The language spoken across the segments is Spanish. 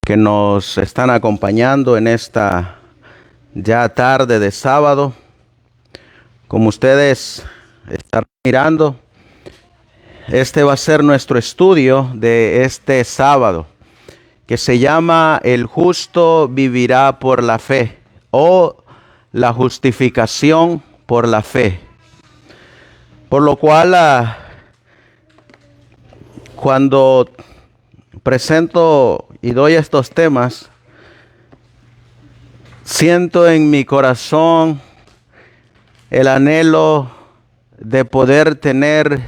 que nos están acompañando en esta ya tarde de sábado. Como ustedes están mirando, este va a ser nuestro estudio de este sábado, que se llama El justo vivirá por la fe, o la justificación por la fe. Por lo cual, cuando presento y doy estos temas, siento en mi corazón el anhelo de poder tener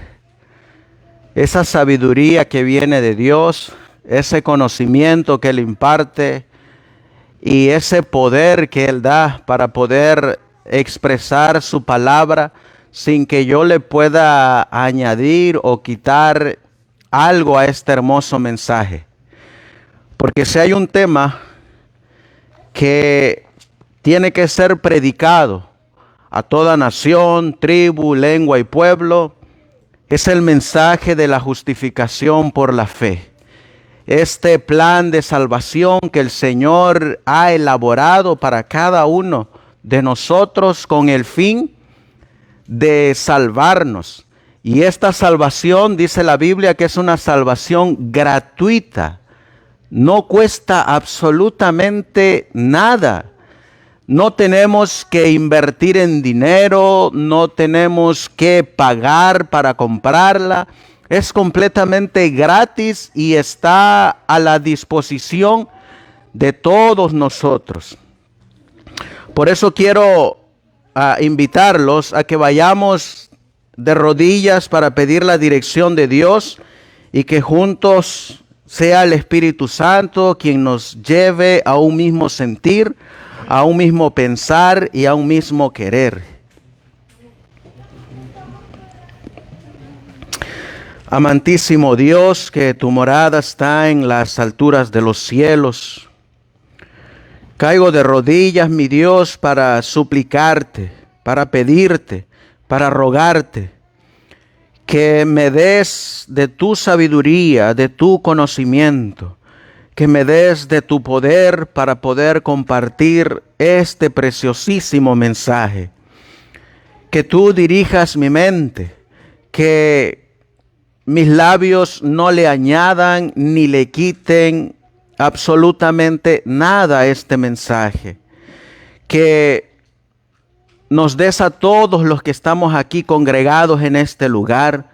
esa sabiduría que viene de Dios, ese conocimiento que Él imparte y ese poder que Él da para poder expresar su palabra sin que yo le pueda añadir o quitar algo a este hermoso mensaje. Porque si hay un tema que tiene que ser predicado a toda nación, tribu, lengua y pueblo, es el mensaje de la justificación por la fe. Este plan de salvación que el Señor ha elaborado para cada uno de nosotros con el fin de salvarnos. Y esta salvación, dice la Biblia, que es una salvación gratuita. No cuesta absolutamente nada. No tenemos que invertir en dinero, no tenemos que pagar para comprarla. Es completamente gratis y está a la disposición de todos nosotros. Por eso quiero invitarlos a que vayamos de rodillas para pedir la dirección de Dios y que juntos sea el Espíritu Santo quien nos lleve a un mismo sentir, a un mismo pensar y a un mismo querer. Amantísimo Dios, que tu morada está en las alturas de los cielos, caigo de rodillas, mi Dios, para suplicarte, para pedirte, para rogarte que me des de tu sabiduría, de tu conocimiento, que me des de tu poder para poder compartir este preciosísimo mensaje. Que tú dirijas mi mente, que mis labios no le añadan ni le quiten absolutamente nada a este mensaje. Que nos des a todos los que estamos aquí congregados en este lugar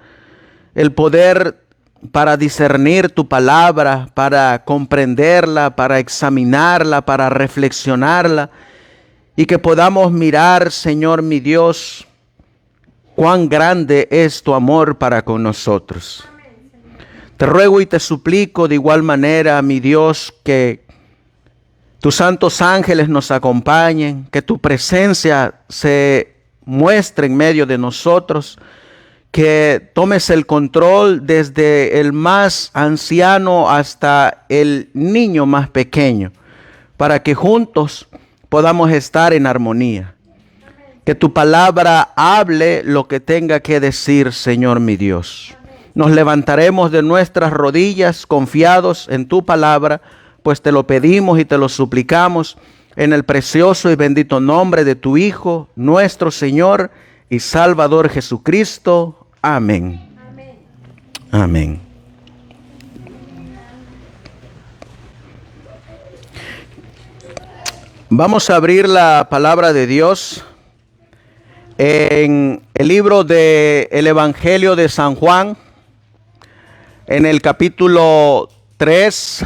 el poder para discernir tu palabra, para comprenderla, para examinarla, para reflexionarla, y que podamos mirar, Señor mi Dios, cuán grande es tu amor para con nosotros. Te ruego y te suplico de igual manera, mi Dios, que tus santos ángeles nos acompañen, que tu presencia se muestre en medio de nosotros, que tomes el control desde el más anciano hasta el niño más pequeño, para que juntos podamos estar en armonía. Que tu palabra hable lo que tenga que decir, Señor mi Dios. Nos levantaremos de nuestras rodillas confiados en tu palabra, pues te lo pedimos y te lo suplicamos en el precioso y bendito nombre de tu Hijo, nuestro Señor y Salvador Jesucristo. Amén. Amén. Amén. Vamos a abrir la palabra de Dios en el libro del Evangelio de San Juan, en el capítulo 3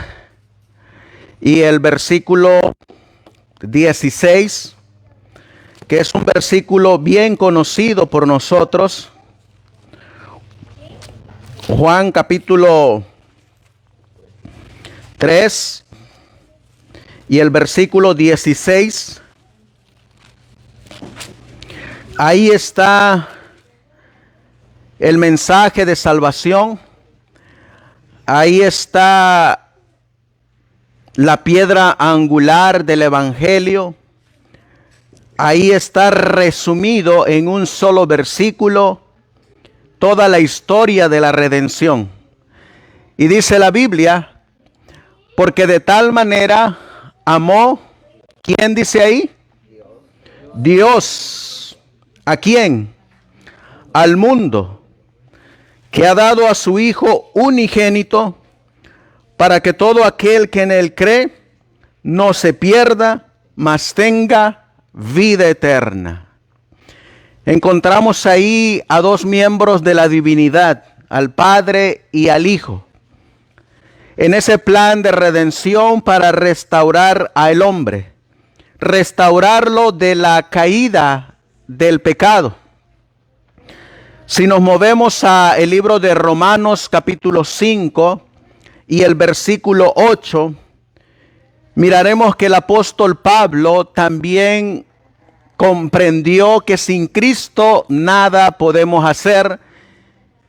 y el versículo 16, que es un versículo bien conocido por nosotros. Juan capítulo 3 y el versículo 16. Ahí está el mensaje de salvación. Ahí está la piedra angular del Evangelio. Ahí está resumido en un solo versículo toda la historia de la redención. Y dice la Biblia: Porque de tal manera amó, ¿quién dice ahí? Dios. ¿A quién? Al mundo, que ha dado a su Hijo unigénito, para que todo aquel que en él cree no se pierda, mas tenga vida eterna. Encontramos ahí a dos miembros de la divinidad, al Padre y al Hijo, en ese plan de redención para restaurar al hombre, restaurarlo de la caída del pecado. Si nos movemos a el libro de Romanos capítulo 5 y el versículo 8, miraremos que el apóstol Pablo también comprendió que sin Cristo nada podemos hacer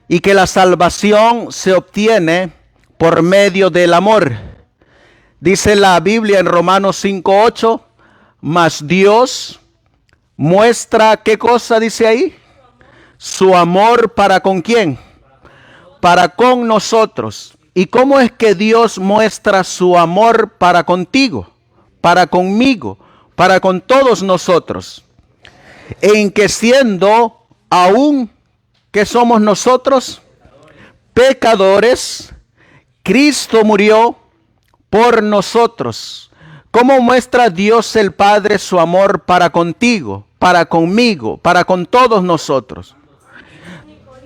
y que la salvación se obtiene por medio del amor. Dice la Biblia en Romanos 5:8, mas Dios muestra, ¿qué cosa dice ahí? Su amor para ¿con quién? Para con nosotros. ¿Y cómo es que Dios muestra su amor para contigo, para conmigo, para con todos nosotros? En que siendo aún que somos nosotros pecadores, Cristo murió por nosotros. ¿Cómo muestra Dios el Padre su amor para contigo, para conmigo, para con todos nosotros?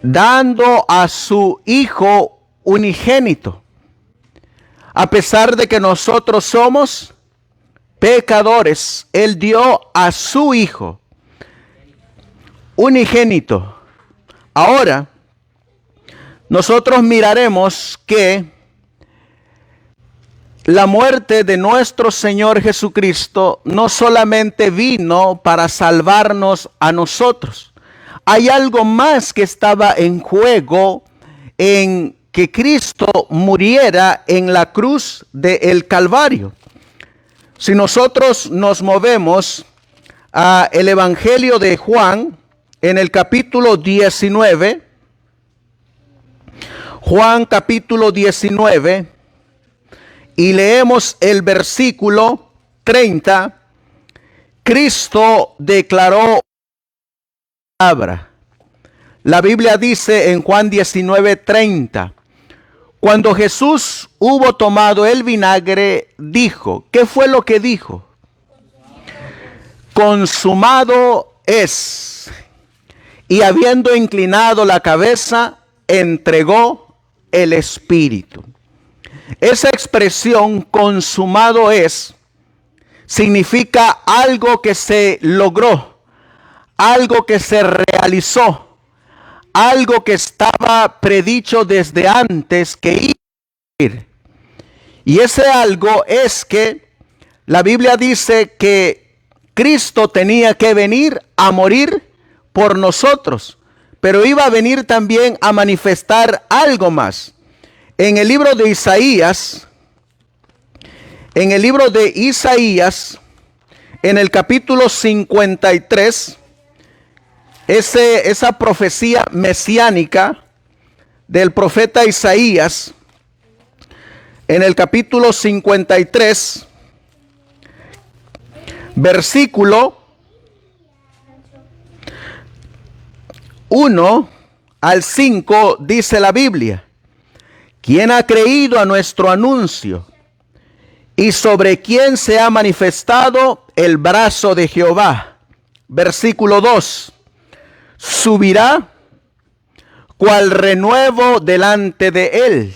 Dando a su Hijo unigénito. A pesar de que nosotros somos pecadores, Él dio a su Hijo unigénito. Ahora, nosotros miraremos que la muerte de nuestro Señor Jesucristo no solamente vino para salvarnos a nosotros. Hay algo más que estaba en juego en que Cristo muriera en la cruz del Calvario. Si nosotros nos movemos a el Evangelio de Juan, en el capítulo 19, Juan capítulo 19, y leemos el versículo 30, Cristo declaró palabra. La Biblia dice en Juan 19:30, cuando Jesús hubo tomado el vinagre, dijo, ¿qué fue lo que dijo? Consumado es. Y habiendo inclinado la cabeza, entregó el espíritu. Esa expresión consumado es significa algo que se logró, algo que se realizó, algo que estaba predicho desde antes que iba a ir. Y ese algo es que la Biblia dice que Cristo tenía que venir a morir por nosotros, pero iba a venir también a manifestar algo más. En el libro de Isaías, en el capítulo 53, esa profecía mesiánica del profeta Isaías, en el capítulo 53, versículo 1 al 5, dice la Biblia, ¿quién ha creído a nuestro anuncio? ¿Y sobre quién se ha manifestado el brazo de Jehová? Versículo 2, subirá cual renuevo delante de él,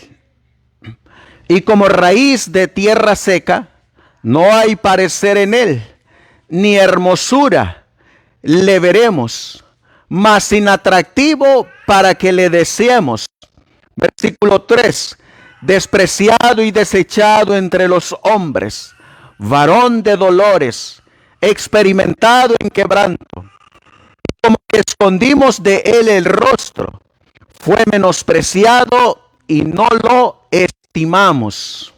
y como raíz de tierra seca, no hay parecer en él, ni hermosura le veremos, mas inatractivo para que le deseemos. Versículo 3, despreciado y desechado entre los hombres, varón de dolores, experimentado en quebranto. Como que escondimos de él el rostro, fue menospreciado y no lo estimamos.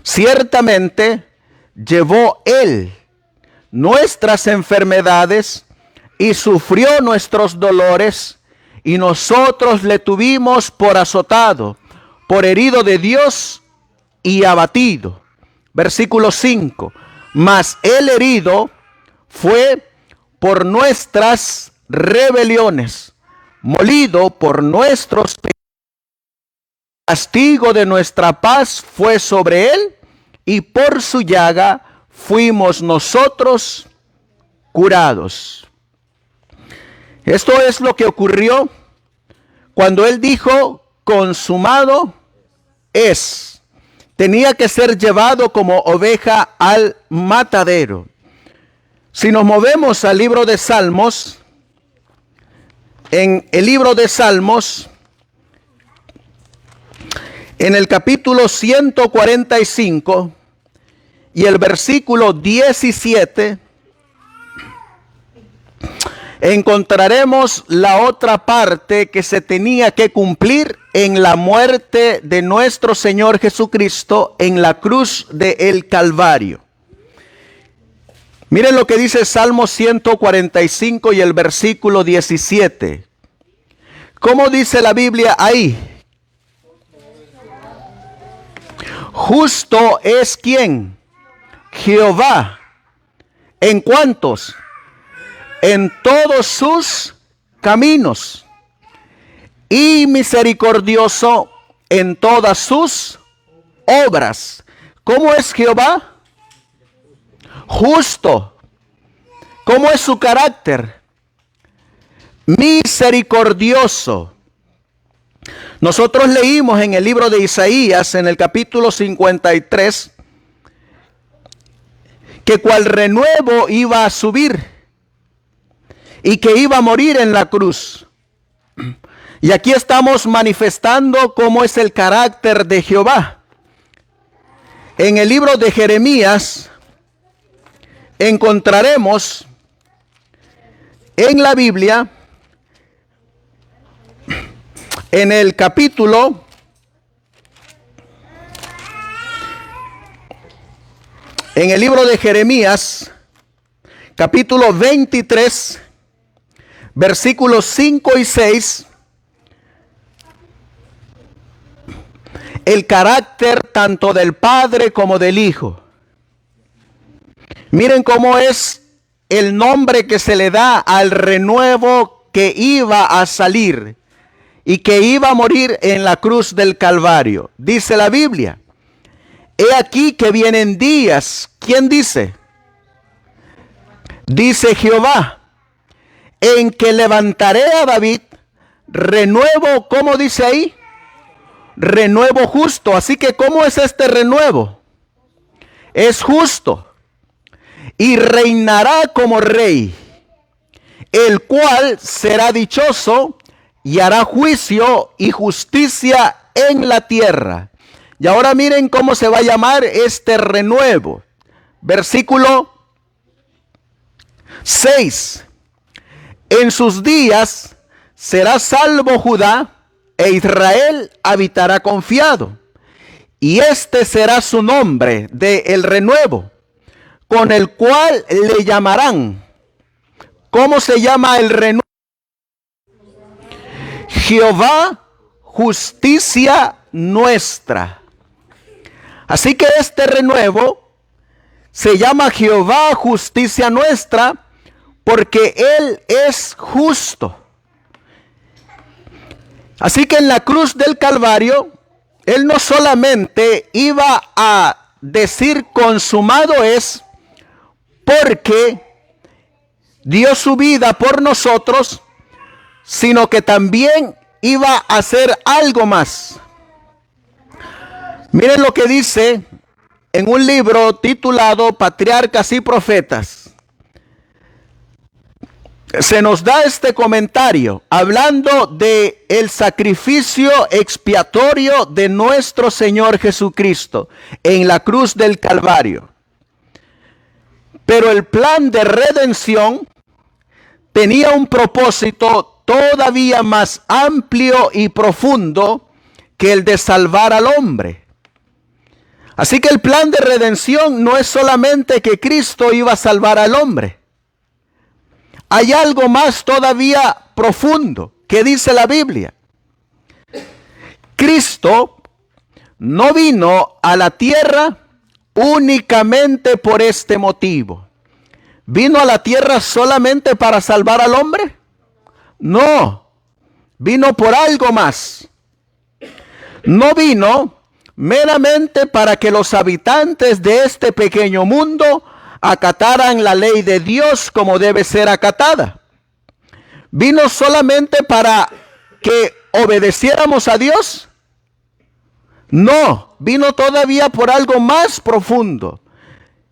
Ciertamente llevó él nuestras enfermedades y sufrió nuestros dolores, y nosotros le tuvimos por azotado, por herido de Dios y abatido. Versículo 5. Mas el herido fue por nuestras rebeliones, molido por nuestros pecados. El castigo de nuestra paz fue sobre él, y por su llaga fuimos nosotros curados. Esto es lo que ocurrió cuando él dijo, consumado es. Tenía que ser llevado como oveja al matadero. Si nos movemos al libro de Salmos, en el libro de Salmos, en el capítulo 145 y el versículo 17, encontraremos la otra parte que se tenía que cumplir en la muerte de nuestro Señor Jesucristo en la cruz del Calvario. Miren lo que dice Salmo 145 y el versículo 17. ¿Cómo dice la Biblia ahí? Justo es ¿quién? Jehová. ¿En cuántos? En todos sus caminos, y misericordioso en todas sus obras. ¿Cómo es Jehová? Justo. ¿Cómo es su carácter? Misericordioso. Nosotros leímos en el libro de Isaías, en el capítulo 53, que cual renuevo iba a subir y que iba a morir en la cruz. Y aquí estamos manifestando cómo es el carácter de Jehová. En el libro de Jeremías encontraremos en la Biblia, en el capítulo en el libro de Jeremías, capítulo 23, versículos 5 y 6, el carácter tanto del Padre como del Hijo. Miren cómo es el nombre que se le da al renuevo que iba a salir y que iba a morir en la cruz del Calvario. Dice la Biblia, he aquí que vienen días. ¿Quién dice? Dice Jehová, en que levantaré a David renuevo, ¿cómo dice ahí? Renuevo justo. Así que ¿cómo es este renuevo? Es justo. Y reinará como rey, el cual será dichoso y hará juicio y justicia en la tierra. Y ahora miren cómo se va a llamar este renuevo. Versículo 6. En sus días será salvo Judá, e Israel habitará confiado. Y este será su nombre de el renuevo, con el cual le llamarán. ¿Cómo se llama el renuevo? Jehová, justicia nuestra. Así que este renuevo se llama Jehová, justicia nuestra, porque Él es justo. Así que en la cruz del Calvario, Él no solamente iba a decir consumado es, porque dio su vida por nosotros, sino que también iba a hacer algo más. Miren lo que dice en un libro titulado Patriarcas y Profetas. Se nos da este comentario hablando de el sacrificio expiatorio de nuestro Señor Jesucristo en la cruz del Calvario. Pero el plan de redención tenía un propósito todavía más amplio y profundo que el de salvar al hombre. Así que el plan de redención no es solamente que Cristo iba a salvar al hombre. Hay algo más todavía profundo que dice la Biblia. Cristo no vino a la tierra únicamente por este motivo. ¿Vino a la tierra solamente para salvar al hombre? No, vino por algo más. No vino meramente para que los habitantes de este pequeño mundo acataran la ley de Dios como debe ser acatada. ¿Vino solamente para que obedeciéramos a Dios? No, vino todavía por algo más profundo.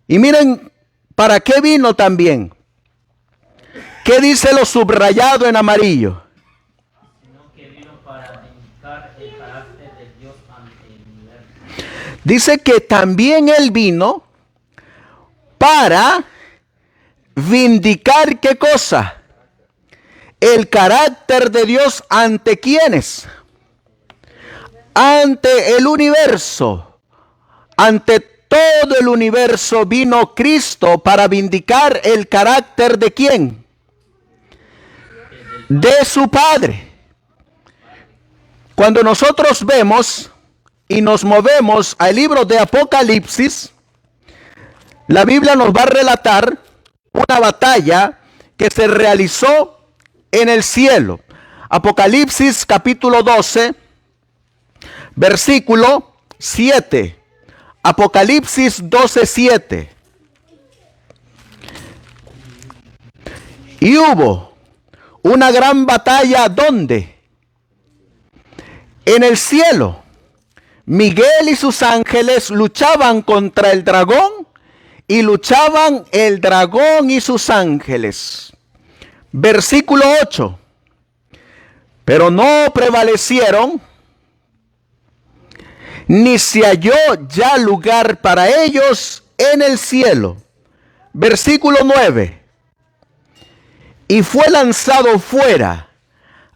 Y miren, ¿para qué vino también? ¿Qué dice lo subrayado en amarillo? Sino que vino para indicar el carácter de Dios ante el universo. Dice que también Él vino para vindicar ¿qué cosa? El carácter de Dios ante ¿quiénes? Ante el universo. Ante todo el universo vino Cristo para vindicar el carácter ¿de quién? De su Padre. Cuando nosotros vemos y nos movemos al libro de Apocalipsis, la Biblia nos va a relatar una batalla que se realizó en el cielo. Apocalipsis capítulo 12, versículo 7. Apocalipsis 12, 7. Y hubo una gran batalla, ¿dónde? En el cielo. Miguel y sus ángeles luchaban contra el dragón y luchaban el dragón y sus ángeles. Versículo 8. Pero no prevalecieron, ni se halló ya lugar para ellos en el cielo. Versículo 9. Y fue lanzado fuera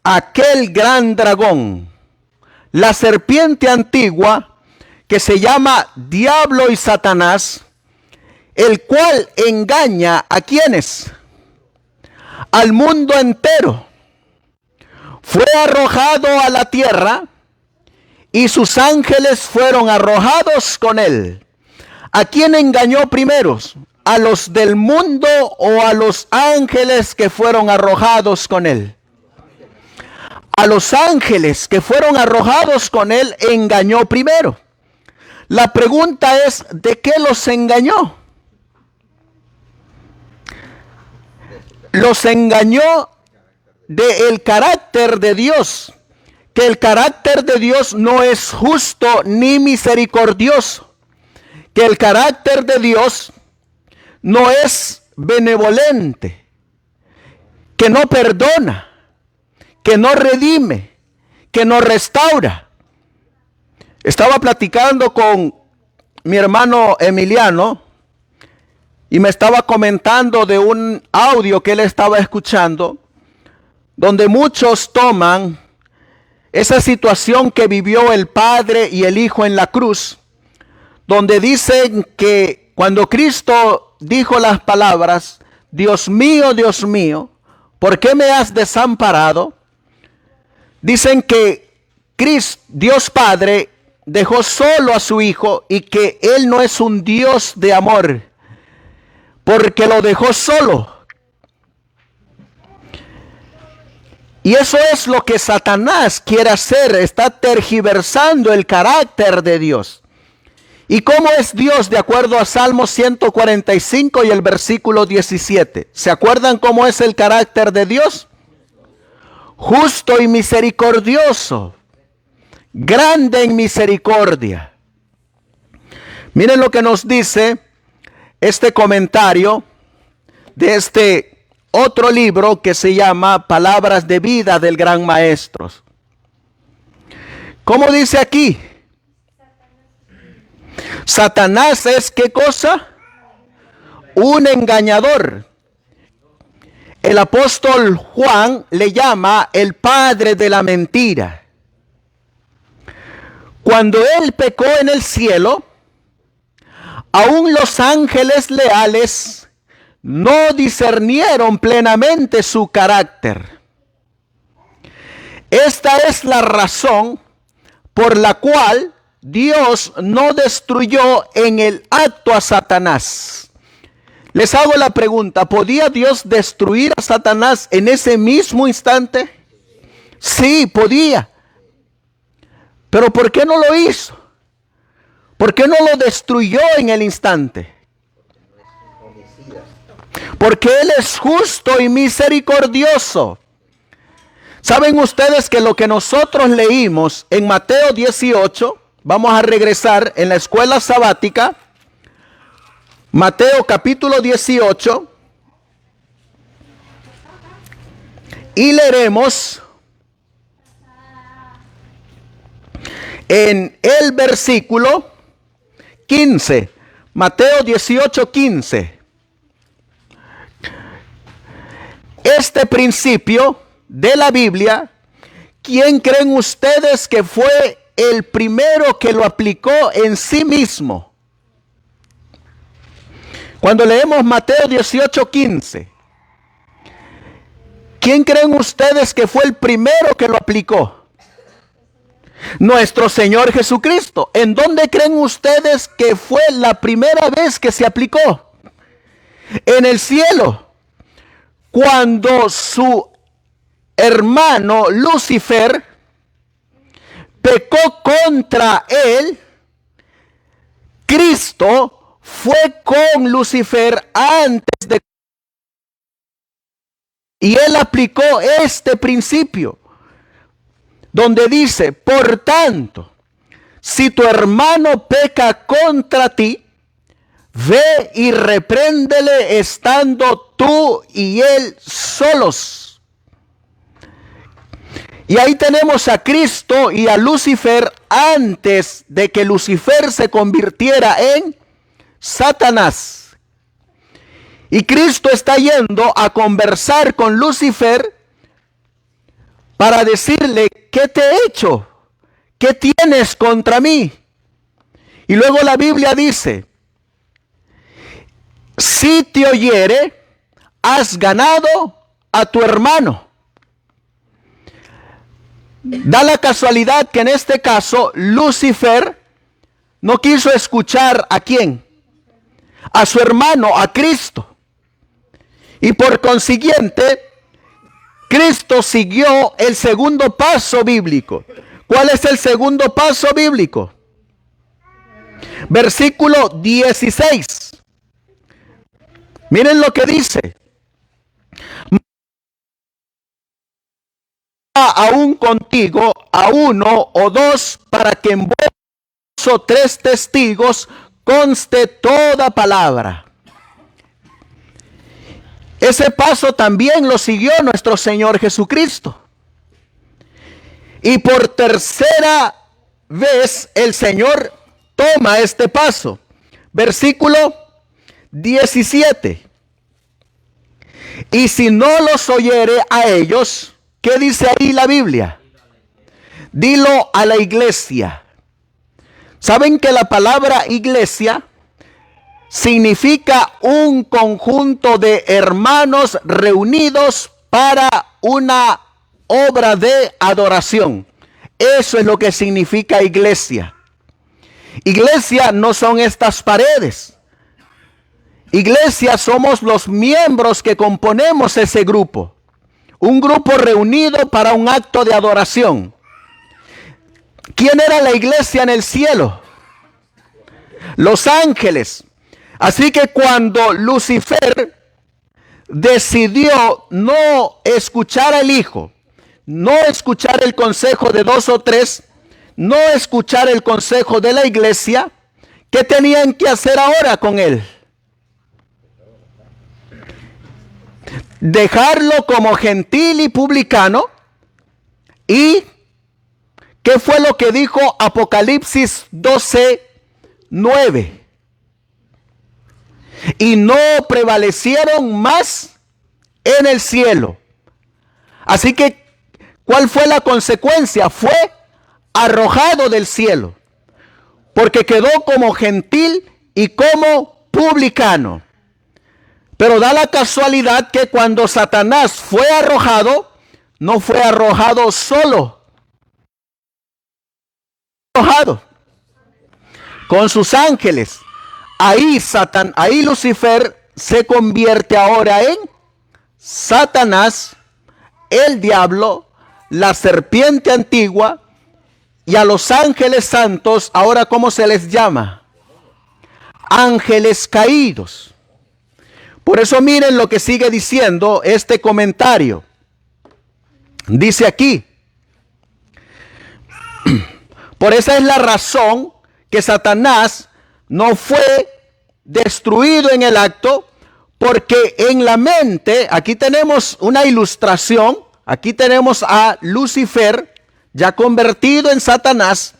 aquel gran dragón, la serpiente antigua, que se llama Diablo y Satanás, el cual engaña a quienes, al mundo entero. Fue arrojado a la tierra y sus ángeles fueron arrojados con él. ¿A quién engañó primeros? ¿A los del mundo o a los ángeles que fueron arrojados con él? A los ángeles que fueron arrojados con él engañó primero. La pregunta es, ¿de qué los engañó? Los engañó del carácter de Dios, que el carácter de Dios no es justo ni misericordioso, que el carácter de Dios no es benevolente, que no perdona, que no redime, que no restaura. Estaba platicando con mi hermano Emiliano y me estaba comentando de un audio que él estaba escuchando, donde muchos toman esa situación que vivió el Padre y el Hijo en la cruz, donde dicen que cuando Cristo dijo las palabras, Dios mío, ¿por qué me has desamparado? Dicen que Dios Padre dejó solo a su Hijo y que Él no es un Dios de amor, porque lo dejó solo. Y eso es lo que Satanás quiere hacer, está tergiversando el carácter de Dios. ¿Y cómo es Dios de acuerdo a Salmo 145 y el versículo 17? ¿Se acuerdan cómo es el carácter de Dios? Justo y misericordioso, grande en misericordia. Miren lo que nos dice este comentario de este otro libro que se llama Palabras de Vida del Gran Maestro. ¿Cómo dice aquí? Satanás es ¿qué cosa? Un engañador. El apóstol Juan le llama el padre de la mentira. Cuando él pecó en el cielo, aún los ángeles leales no discernieron plenamente su carácter. Esta es la razón por la cual Dios no destruyó en el acto a Satanás. Les hago la pregunta, ¿podía Dios destruir a Satanás en ese mismo instante? Sí, podía. Pero ¿por qué no lo hizo? ¿Por qué no lo destruyó en el instante? Porque Él es justo y misericordioso. ¿Saben ustedes que lo que nosotros leímos en Mateo 18, vamos a regresar en la escuela sabática, Mateo capítulo 18, y leeremos en el versículo 15, Mateo 18, 15. Este principio de la Biblia, ¿quién creen ustedes que fue el primero que lo aplicó en sí mismo? Cuando leemos Mateo 18, 15, ¿quién creen ustedes que fue el primero que lo aplicó? Nuestro Señor Jesucristo. ¿En dónde creen ustedes que fue la primera vez que se aplicó? En el cielo. Cuando su hermano Lucifer pecó contra él, Cristo fue con Lucifer antes de... Y él aplicó este principio, donde dice, por tanto, si tu hermano peca contra ti, ve y repréndele estando tú y él solos. Y ahí tenemos a Cristo y a Lucifer antes de que Lucifer se convirtiera en Satanás. Y Cristo está yendo a conversar con Lucifer para decirle, ¿qué te he hecho? ¿Qué tienes contra mí? Y luego la Biblia dice, si te oyere, has ganado a tu hermano. Da la casualidad que en este caso Lucifer no quiso escuchar ¿a quién? A su hermano, a Cristo. Y por consiguiente, Cristo siguió el segundo paso bíblico. ¿Cuál es el segundo paso bíblico? Versículo 16. Miren lo que dice. Aún contigo a uno o dos, para que en vos o tres testigos conste toda palabra. Ese paso también lo siguió nuestro Señor Jesucristo. Y por tercera vez el Señor toma este paso. Versículo 17. Y si no los oyere a ellos, ¿qué dice ahí la Biblia? Dilo a la iglesia. ¿Saben que la palabra iglesia significa un conjunto de hermanos reunidos para una obra de adoración? Eso es lo que significa iglesia. Iglesia no son estas paredes. Iglesia somos los miembros que componemos ese grupo. Un grupo reunido para un acto de adoración. ¿Quién era la iglesia en el cielo? Los ángeles. Así que cuando Lucifer decidió no escuchar al Hijo, no escuchar el consejo de dos o tres, no escuchar el consejo de la iglesia, ¿qué tenían que hacer ahora con él? Dejarlo como gentil y publicano. ¿Y qué fue lo que dijo Apocalipsis 12:9? Y no prevalecieron más en el cielo. Así que, ¿cuál fue la consecuencia? Fue arrojado del cielo, porque quedó como gentil y como publicano. Pero da la casualidad que cuando Satanás fue arrojado, no fue arrojado solo. Arrojado. con sus ángeles. Ahí Lucifer se convierte ahora en Satanás, el diablo, la serpiente antigua, y a los ángeles santos, ahora ¿cómo se les llama? Ángeles caídos. Por eso miren lo que sigue diciendo este comentario. Dice aquí, por esa es la razón que Satanás no fue destruido en el acto, porque en la mente, aquí tenemos una ilustración, aquí tenemos a Lucifer ya convertido en Satanás,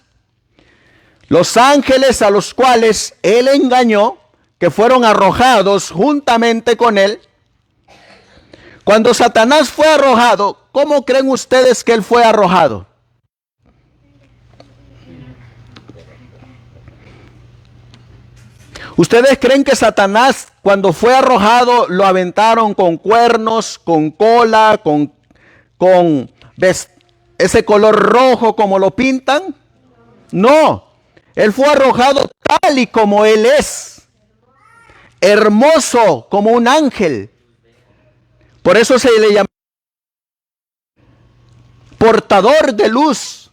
los ángeles a los cuales él engañó, que fueron arrojados juntamente con él. Cuando Satanás fue arrojado, ¿cómo creen ustedes que él fue arrojado? ¿Ustedes creen que Satanás, cuando fue arrojado, lo aventaron con cuernos, con cola, con ese color rojo como lo pintan? No, él fue arrojado tal y como él es, hermoso como un ángel. Por eso se le llama portador de luz.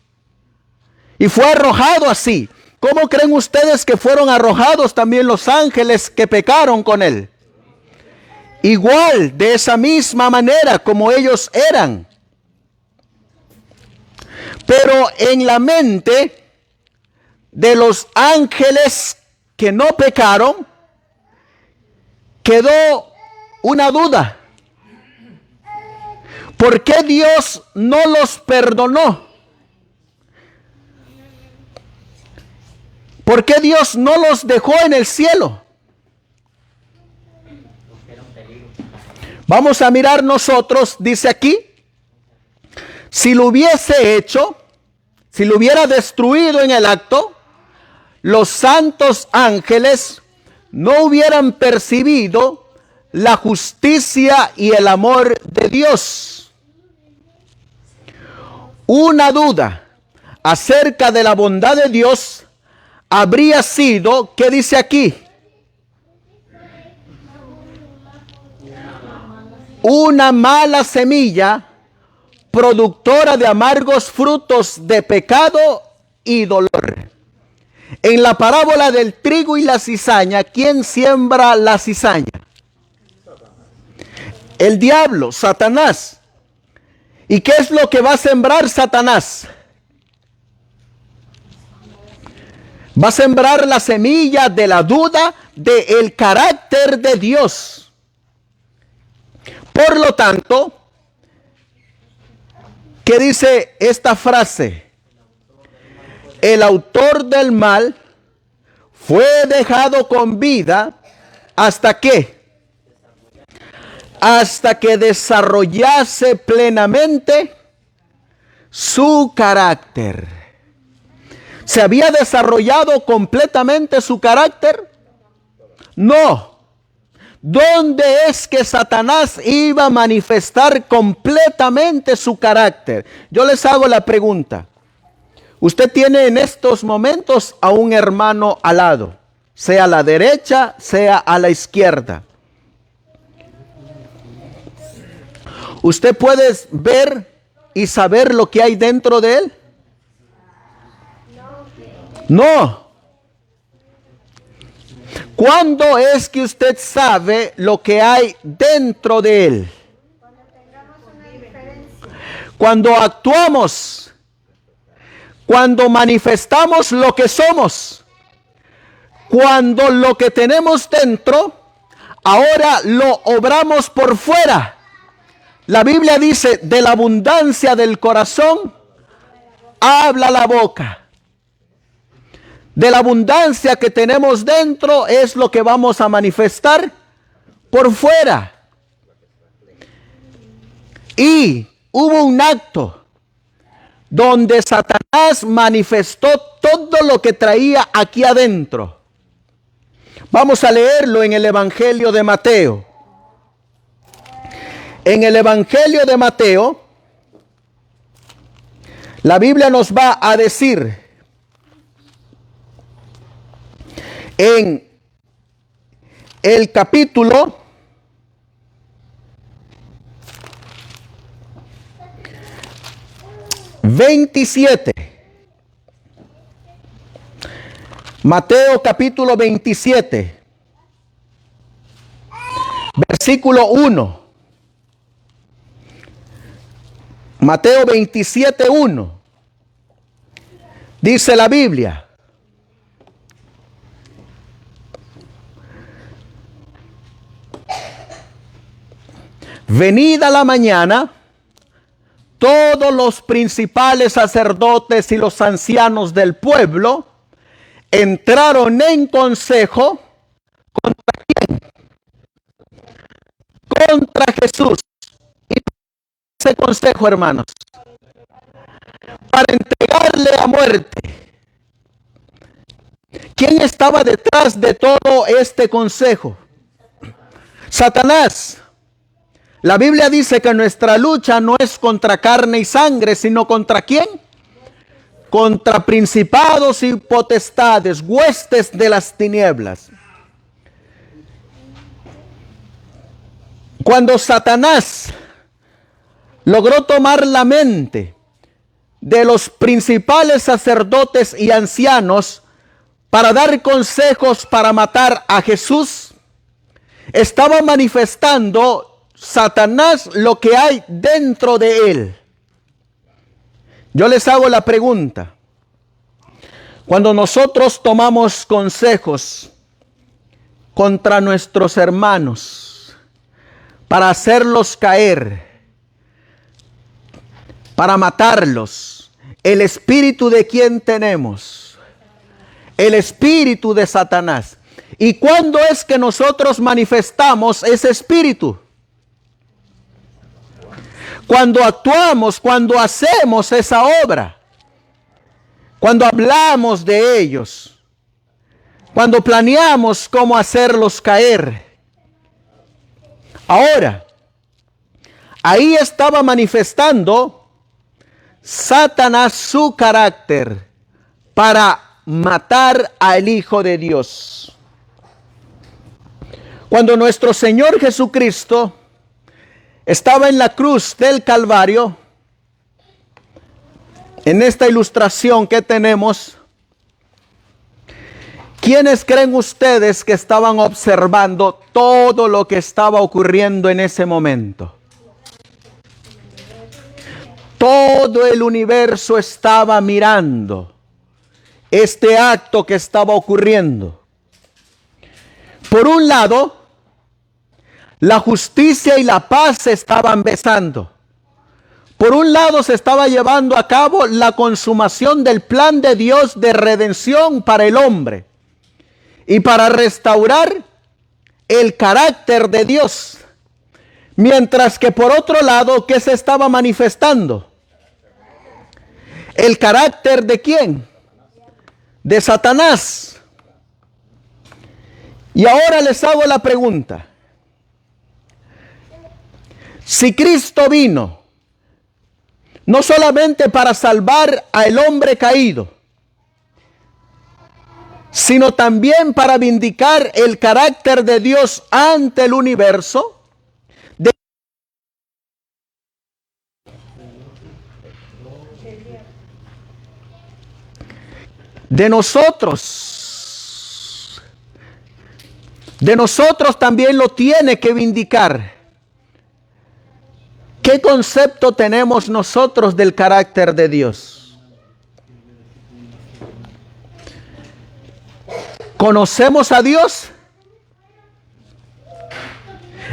Y fue arrojado así. ¿Cómo creen ustedes que fueron arrojados también los ángeles que pecaron con él? Igual, de esa misma manera como ellos eran. Pero en la mente de los ángeles que no pecaron, quedó una duda. ¿Por qué Dios no los perdonó? ¿Por qué Dios no los dejó en el cielo? Vamos a mirar nosotros, dice aquí, si lo hubiese hecho, si lo hubiera destruido en el acto, los santos ángeles no hubieran percibido la justicia y el amor de Dios. Una duda acerca de la bondad de Dios habría sido, ¿qué dice aquí? Una mala semilla productora de amargos frutos de pecado y dolor. En la parábola del trigo y la cizaña, ¿quién siembra la cizaña? El diablo, Satanás. ¿Y qué es lo que va a sembrar Satanás? Va a sembrar la semilla de la duda del carácter de Dios. Por lo tanto, ¿qué dice esta frase? El autor del mal fue dejado con vida ¿hasta qué? Hasta que desarrollase plenamente su carácter. ¿Se había desarrollado completamente su carácter? No. ¿Dónde es que Satanás iba a manifestar completamente su carácter? Yo les hago la pregunta. Usted tiene en estos momentos a un hermano al lado, sea a la derecha, sea a la izquierda. ¿Usted puede ver y saber lo que hay dentro de él? No. ¿Cuándo es que usted sabe lo que hay dentro de él? Cuando actuamos, cuando manifestamos lo que somos, cuando lo que tenemos dentro, ahora lo obramos por fuera. La Biblia dice, de la abundancia del corazón, habla la boca. De la abundancia que tenemos dentro es lo que vamos a manifestar por fuera. Y hubo un acto donde Satanás manifestó todo lo que traía aquí adentro. Vamos a leerlo en el Evangelio de Mateo. En el Evangelio de Mateo, la Biblia nos va a decir, en el capítulo 27. Mateo capítulo 27, versículo 1. Mateo 27, 1. Dice la Biblia: venida la mañana, todos los principales sacerdotes y los ancianos del pueblo entraron en consejo ¿contra quién? Contra Jesús. Y ese consejo, hermanos, para entregarle a muerte. ¿Quién estaba detrás de todo este consejo? Satanás. La Biblia dice que nuestra lucha no es contra carne y sangre, sino ¿contra quién? Contra principados y potestades, huestes de las tinieblas. Cuando Satanás logró tomar la mente de los principales sacerdotes y ancianos para dar consejos para matar a Jesús, estaba manifestando Satanás lo que hay dentro de él. Yo les hago la pregunta: cuando nosotros tomamos consejos contra nuestros hermanos para hacerlos caer, para matarlos, ¿el espíritu de quién tenemos? El espíritu de Satanás. ¿Y cuándo es que nosotros manifestamos ese espíritu? Cuando actuamos, cuando hacemos esa obra, cuando hablamos de ellos, cuando planeamos cómo hacerlos caer. Ahora, ahí estaba manifestando Satanás su carácter para matar al Hijo de Dios. Cuando nuestro Señor Jesucristo estaba en la cruz del Calvario, en esta ilustración que tenemos, ¿quiénes creen ustedes que estaban observando todo lo que estaba ocurriendo en ese momento? Todo el universo estaba mirando este acto que estaba ocurriendo. Por un lado, la justicia y la paz se estaban besando. Por un lado se estaba llevando a cabo la consumación del plan de Dios de redención para el hombre y para restaurar el carácter de Dios. Mientras que por otro lado, ¿qué se estaba manifestando? ¿El carácter de quién? De Satanás. Y ahora les hago la pregunta: si Cristo vino no solamente para salvar al hombre caído, sino también para vindicar el carácter de Dios ante el universo, de nosotros también lo tiene que vindicar. ¿Qué concepto tenemos nosotros del carácter de Dios? ¿Conocemos a Dios?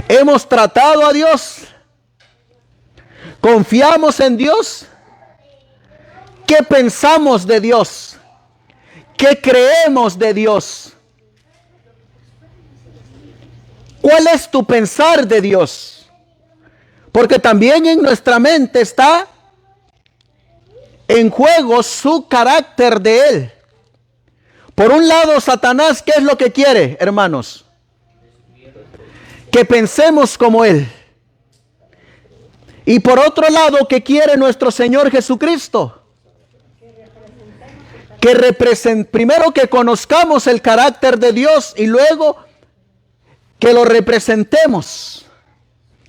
¿Hemos tratado a Dios? ¿Confiamos en Dios? ¿Qué pensamos de Dios? ¿Qué creemos de Dios? ¿Cuál es tu pensar de Dios? Porque también en nuestra mente está en juego su carácter de Él. Por un lado, Satanás, ¿qué es lo que quiere, hermanos? Que pensemos como Él. Y por otro lado, ¿qué quiere nuestro Señor Jesucristo? primero que conozcamos el carácter de Dios y luego que lo representemos.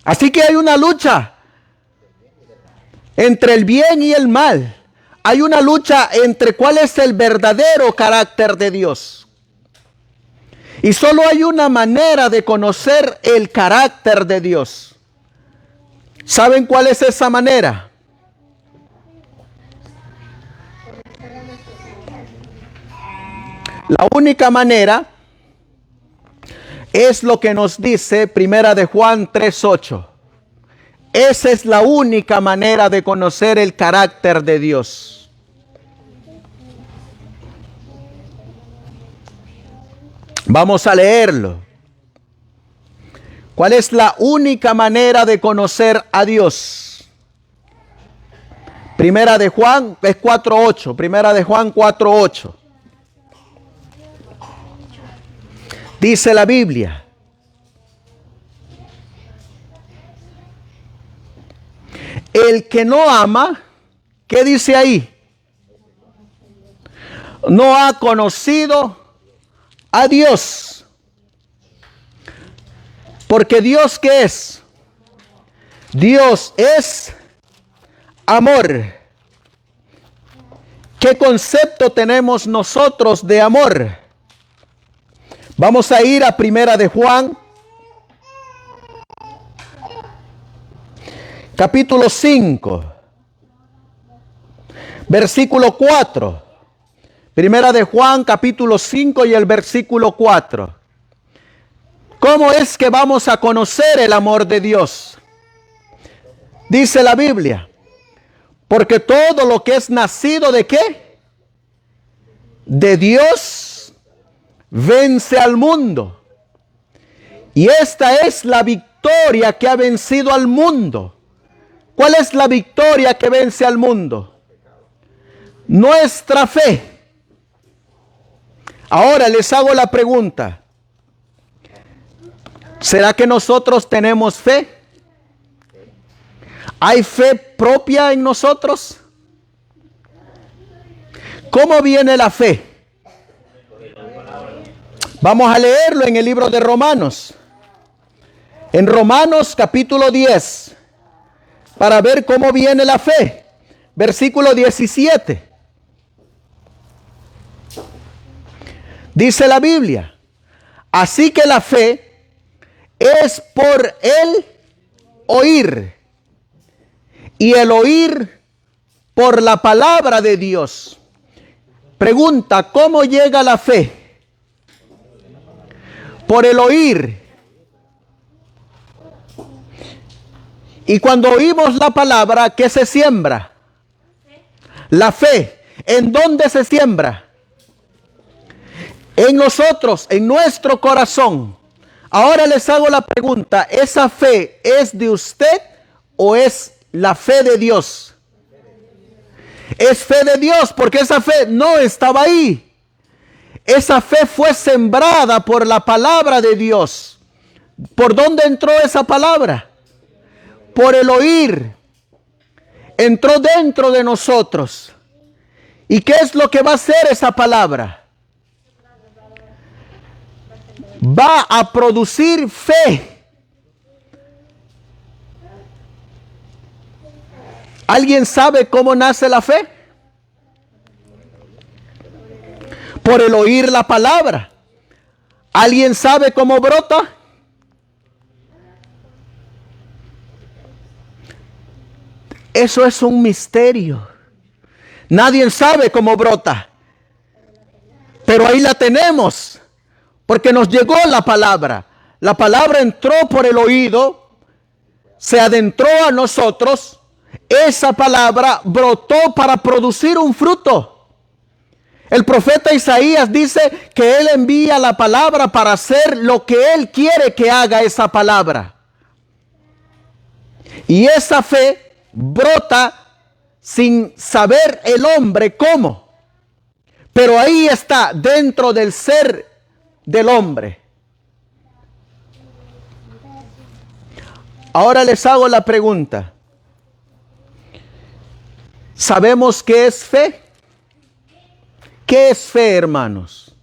Así que hay una lucha entre el bien y el mal. Hay una lucha entre cuál es el verdadero carácter de Dios. Y solo hay una manera de conocer el carácter de Dios. ¿Saben cuál es esa manera? La única manera es lo que nos dice Primera de Juan 3:8. Esa es la única manera de conocer el carácter de Dios. Vamos a leerlo. ¿Cuál es la única manera de conocer a Dios? Primera de Juan es 4:8. Primera de Juan 4:8. Dice la Biblia: el que no ama, ¿qué dice ahí? No ha conocido a Dios. Porque Dios, ¿qué es? Dios es amor. ¿Qué concepto tenemos nosotros de amor? Vamos a ir a Primera de Juan, capítulo 5, versículo 4. Primera de Juan, capítulo 5 y el versículo 4. ¿Cómo es que vamos a conocer el amor de Dios? Dice la Biblia: porque todo lo que es nacido ¿de qué? De Dios vence al mundo. Y esta es la victoria que ha vencido al mundo. ¿Cuál es la victoria que vence al mundo? Nuestra fe. Ahora les hago la pregunta: ¿será que nosotros tenemos fe? ¿Hay fe propia en nosotros? ¿Cómo viene la fe? Vamos a leerlo en el libro de Romanos. En Romanos capítulo 10, para ver cómo viene la fe. Versículo 17. Dice la Biblia: así que la fe es por el oír, y el oír por la palabra de Dios. Pregunta: ¿cómo llega la fe? Por el oír. Y cuando oímos la palabra, ¿qué se siembra? La fe. ¿En dónde se siembra? En nosotros, en nuestro corazón. Ahora les hago la pregunta: ¿esa fe es de usted o es la fe de Dios? Es fe de Dios, porque esa fe no estaba ahí. Esa fe fue sembrada por la palabra de Dios. ¿Por dónde entró esa palabra? Por el oír. Entró dentro de nosotros. ¿Y qué es lo que va a hacer esa palabra? Va a producir fe. ¿Alguien sabe cómo nace la fe? Por el oír la palabra. ¿Alguien sabe cómo brota? Eso es un misterio. Nadie sabe cómo brota. Pero ahí la tenemos. Porque nos llegó la palabra. La palabra entró por el oído, se adentró a nosotros. Esa palabra brotó para producir un fruto. El profeta Isaías dice que él envía la palabra para hacer lo que él quiere que haga esa palabra. Y esa fe brota sin saber el hombre cómo. Pero ahí está, dentro del ser del hombre. Ahora les hago la pregunta: ¿sabemos qué es fe? ¿Qué es fe, hermanos?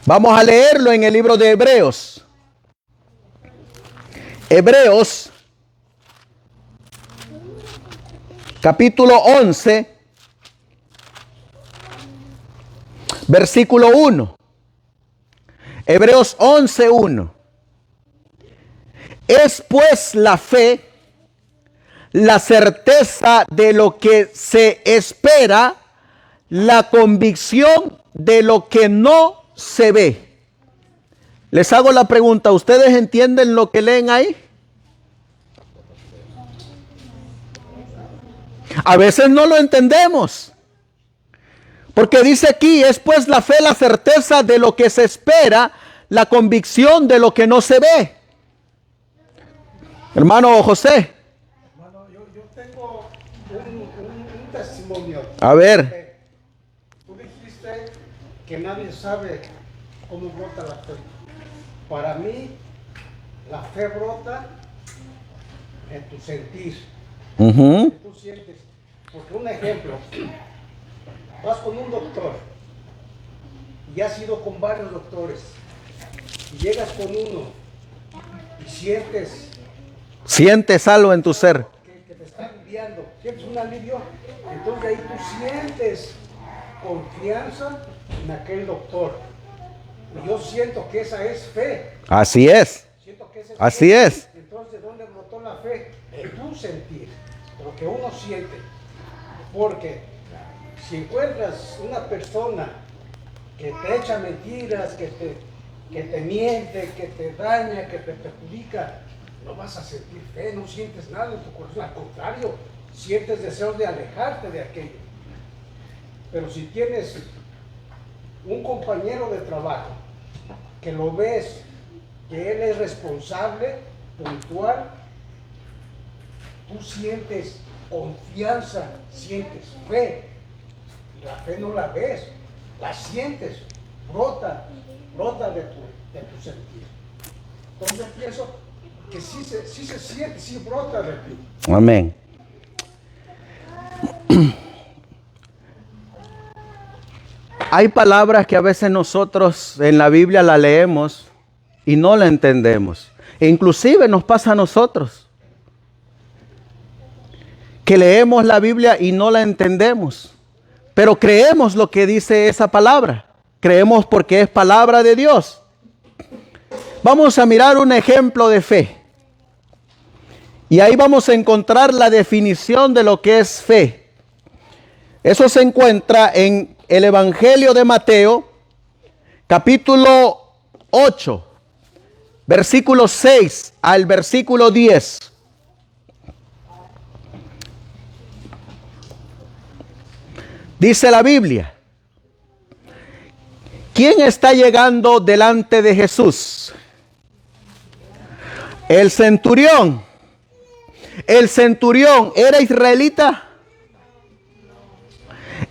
Vamos a leerlo en el libro de Hebreos. Hebreos, capítulo 11, versículo 1. Hebreos 11, 1. Es pues la fe la certeza de lo que se espera, la convicción de lo que no se ve. Les hago la pregunta, ¿ustedes entienden lo que leen ahí? A veces no lo entendemos. Porque dice aquí, es pues la fe la certeza de lo que se espera, la convicción de lo que no se ve. Hermano José. Hermano, yo tengo un testimonio. A ver. Tú dijiste que nadie sabe cómo brota la fe. Para mí, la fe brota en tu sentir. Que tú sientes. Porque un ejemplo, vas con un doctor y has ido con varios doctores y llegas con uno y sientes algo en tu ser. Que te está aliviando, sientes un alivio, entonces ahí tú sientes confianza en aquel doctor. Y yo siento que esa es fe. Así es. Siento que esa es Así fe. es. Entonces, ¿de dónde brotó la fe? En tu sentir, lo que uno siente. Porque si encuentras una persona que te echa mentiras, que te miente, que te daña, que te perjudica, no vas a sentir fe, no sientes nada en tu corazón, al contrario, sientes deseos de alejarte de aquello. Pero si tienes un compañero de trabajo que lo ves, que él es responsable, puntual, tú sientes confianza, sientes fe. Y la fe no la ves, la sientes, brota de tu sentir. Entonces pienso que sí se siente, sí brota de ti. Amén. Hay palabras que a veces nosotros en la Biblia la leemos y no la entendemos. E inclusive nos pasa a nosotros que leemos la Biblia y no la entendemos. Pero creemos lo que dice esa palabra. Creemos porque es palabra de Dios. Vamos a mirar un ejemplo de fe. Y ahí vamos a encontrar la definición de lo que es fe. Eso se encuentra en el Evangelio de Mateo, capítulo 8, versículo 6 al versículo 10. Dice la Biblia: ¿quién está llegando delante de Jesús? El centurión. ¿El centurión era israelita?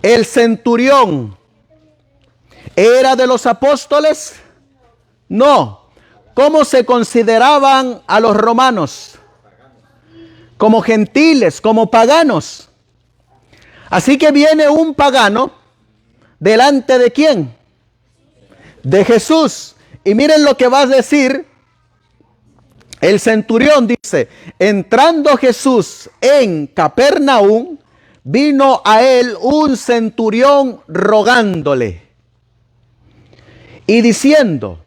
¿El centurión era de los apóstoles? No. ¿Cómo se consideraban a los romanos? Como gentiles, como paganos. Así que viene un pagano delante de ¿quién? De Jesús. Y miren lo que va a decir el centurión. Dice: entrando Jesús en Capernaum, vino a él un centurión rogándole y diciendo: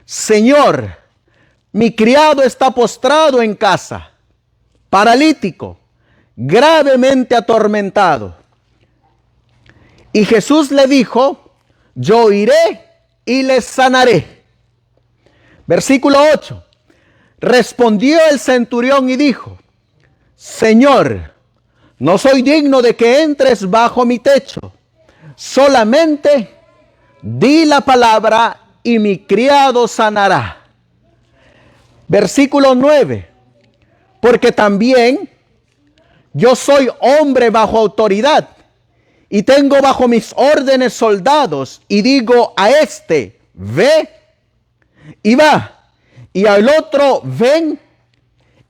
Señor, mi criado está postrado en casa, paralítico, gravemente atormentado. Y Jesús le dijo: yo iré y le sanaré. Versículo 8. Respondió el centurión y dijo: Señor, no soy digno de que entres bajo mi techo. Solamente di la palabra y mi criado sanará. Versículo 9. Porque también yo soy hombre bajo autoridad y tengo bajo mis órdenes soldados, y digo a este: ve, y va, y al otro: ven,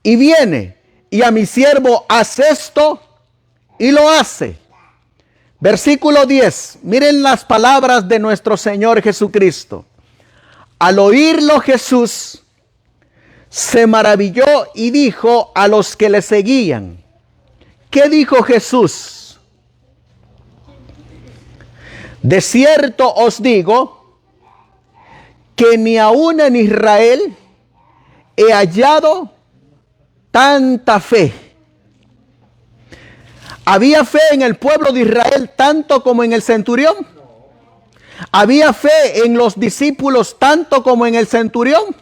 y viene, y a mi siervo: haz esto, y lo hace. Versículo 10. Miren las palabras de nuestro Señor Jesucristo. Al oírlo Jesús se maravilló y dijo a los que le seguían. ¿Qué dijo Jesús? De cierto os digo que ni aun en Israel he hallado tanta fe. ¿Había fe en el pueblo de Israel tanto como en el centurión? ¿Había fe en los discípulos tanto como en el centurión?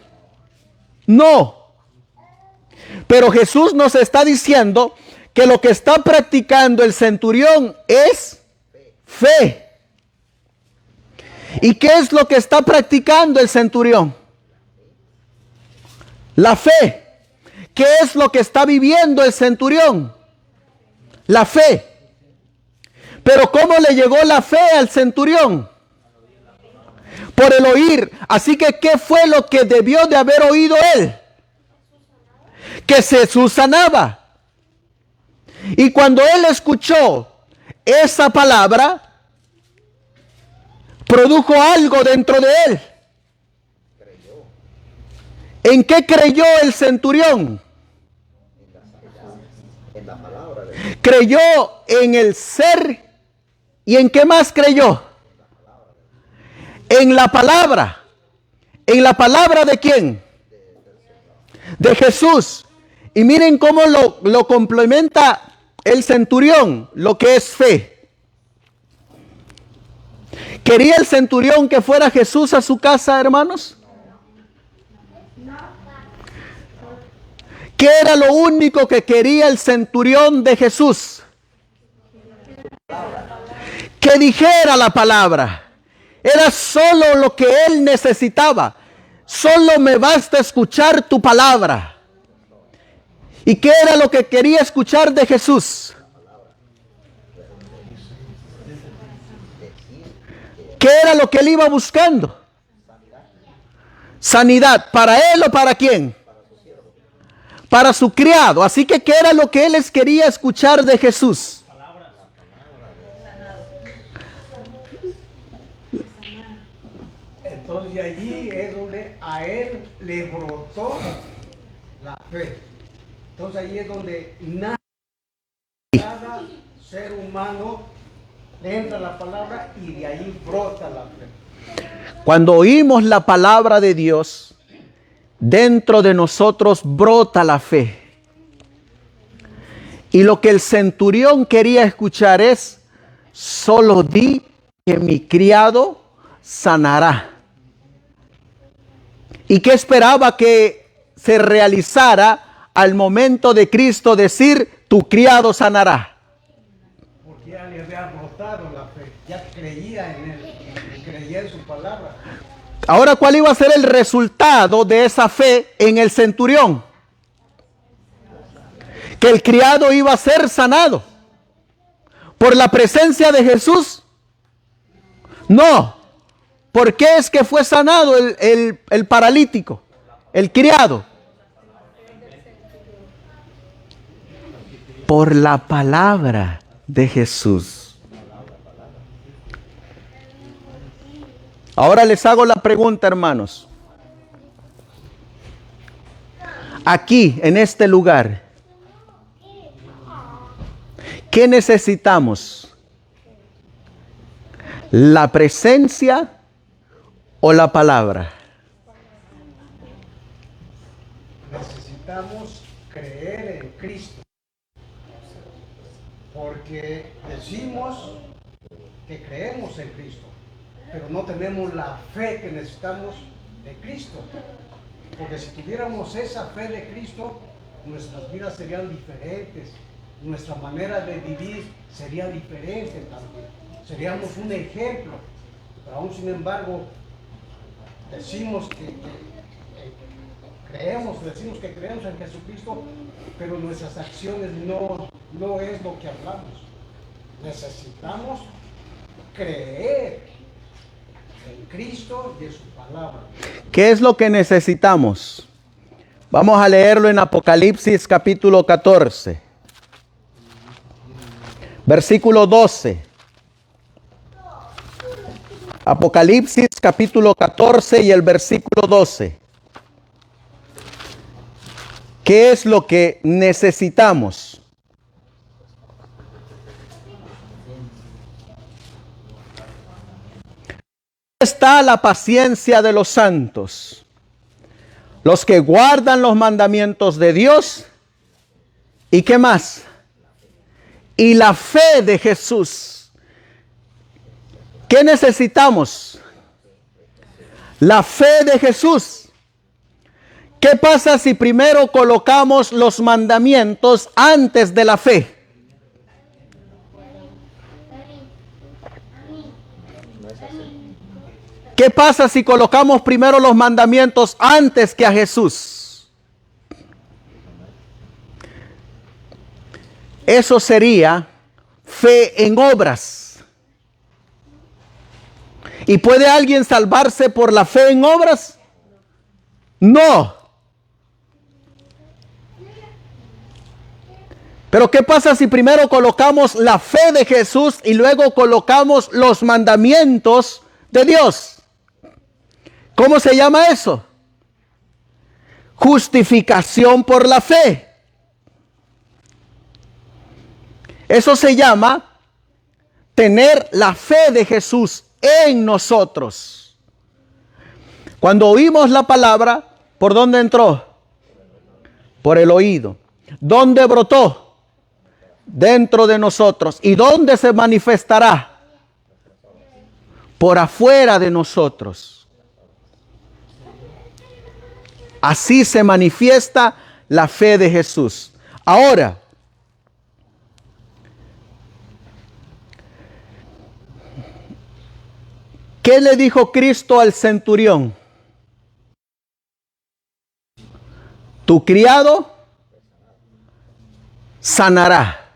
No. Pero Jesús nos está diciendo que lo que está practicando el centurión es fe. ¿Y qué es lo que está practicando el centurión? La fe. ¿Qué es lo que está viviendo el centurión? La fe. Pero ¿cómo le llegó la fe al centurión? Por el oír. Así que ¿qué fue lo que debió de haber oído él? Que Jesús sanaba. Y cuando él escuchó esa palabra, produjo algo dentro de él. ¿En qué creyó el centurión? Creyó en el ser. ¿Y en qué más creyó? En la palabra. ¿En la palabra de quién? De Jesús. Y miren cómo lo complementa el centurión, lo que es fe. ¿Quería el centurión que fuera Jesús a su casa, hermanos? ¿Qué era lo único que quería el centurión de Jesús? Que dijera la palabra. Era solo lo que él necesitaba. Solo me basta escuchar tu palabra. ¿Y qué era lo que quería escuchar de Jesús? ¿Qué era lo que él iba buscando? Sanidad. ¿Para él o para quién? Para su criado. Así que ¿qué era lo que él les quería escuchar de Jesús? Entonces allí es donde a él le brotó la fe. Entonces ahí es donde cada ser humano le entra la palabra y de ahí brota la fe. Cuando oímos la palabra de Dios, dentro de nosotros brota la fe. Y lo que el centurión quería escuchar es: solo di que mi criado sanará. ¿Y qué esperaba que se realizara al momento de Cristo decir: tu criado sanará? Porque ya le había brotado la fe, ya creía en él, creía en su palabra. Ahora, ¿cuál iba a ser el resultado de esa fe en el centurión? Que el criado iba a ser sanado. ¿Por la presencia de Jesús? No. ¿Por qué es que fue sanado el paralítico, el criado? Por la palabra de Jesús. Ahora les hago la pregunta, hermanos. Aquí, en este lugar, ¿qué necesitamos? ¿La presencia o la palabra? Necesitamos creer en Cristo. Porque decimos que creemos en Cristo, pero no tenemos la fe que necesitamos de Cristo. Porque si tuviéramos esa fe de Cristo, nuestras vidas serían diferentes, nuestra manera de vivir sería diferente también. Seríamos un ejemplo. Pero aún sin embargo, decimos que creemos en Jesucristo, pero nuestras acciones no es lo que hablamos. Necesitamos creer en Cristo y en su palabra. ¿Qué es lo que necesitamos? Vamos a leerlo en Apocalipsis capítulo 14, versículo 12. Apocalipsis capítulo 14 y el versículo 12. ¿Qué es lo que necesitamos? Está la paciencia de los santos, los que guardan los mandamientos de Dios. ¿Y qué más? Y la fe de Jesús. ¿Qué necesitamos? La fe de Jesús. ¿Qué pasa si primero colocamos los mandamientos antes de la fe? ¿Qué pasa si colocamos primero los mandamientos antes que a Jesús? Eso sería fe en obras. ¿Y puede alguien salvarse por la fe en obras? No. Pero ¿qué pasa si primero colocamos la fe de Jesús y luego colocamos los mandamientos de Dios? ¿Cómo se llama eso? Justificación por la fe. Eso se llama tener la fe de Jesús en nosotros. Cuando oímos la palabra, ¿por dónde entró? Por el oído. ¿Dónde brotó? Dentro de nosotros. ¿Y dónde se manifestará? Por afuera de nosotros. Así se manifiesta la fe de Jesús. Ahora, ¿qué le dijo Cristo al centurión? Tu criado sanará.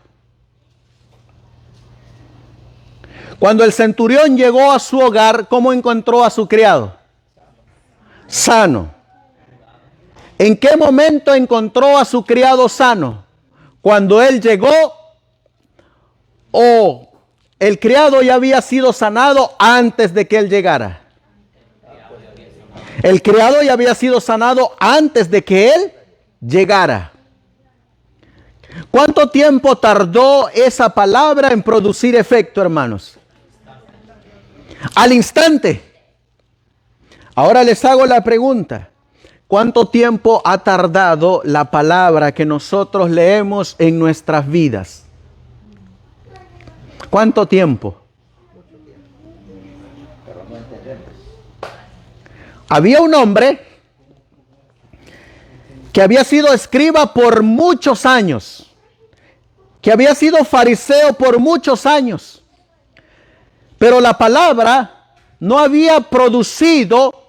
Cuando el centurión llegó a su hogar, ¿cómo encontró a su criado? Sano. ¿En qué momento encontró a su criado sano? ¿Cuando él llegó o el criado ya había sido sanado antes de que él llegara? El criado ya había sido sanado antes de que él llegara. ¿Cuánto tiempo tardó esa palabra en producir efecto, hermanos? Al instante. Ahora les hago la pregunta. ¿Cuánto tiempo ha tardado la palabra que nosotros leemos en nuestras vidas? ¿Cuánto tiempo? Había un hombre que había sido escriba por muchos años, que había sido fariseo por muchos años, pero la palabra no había producido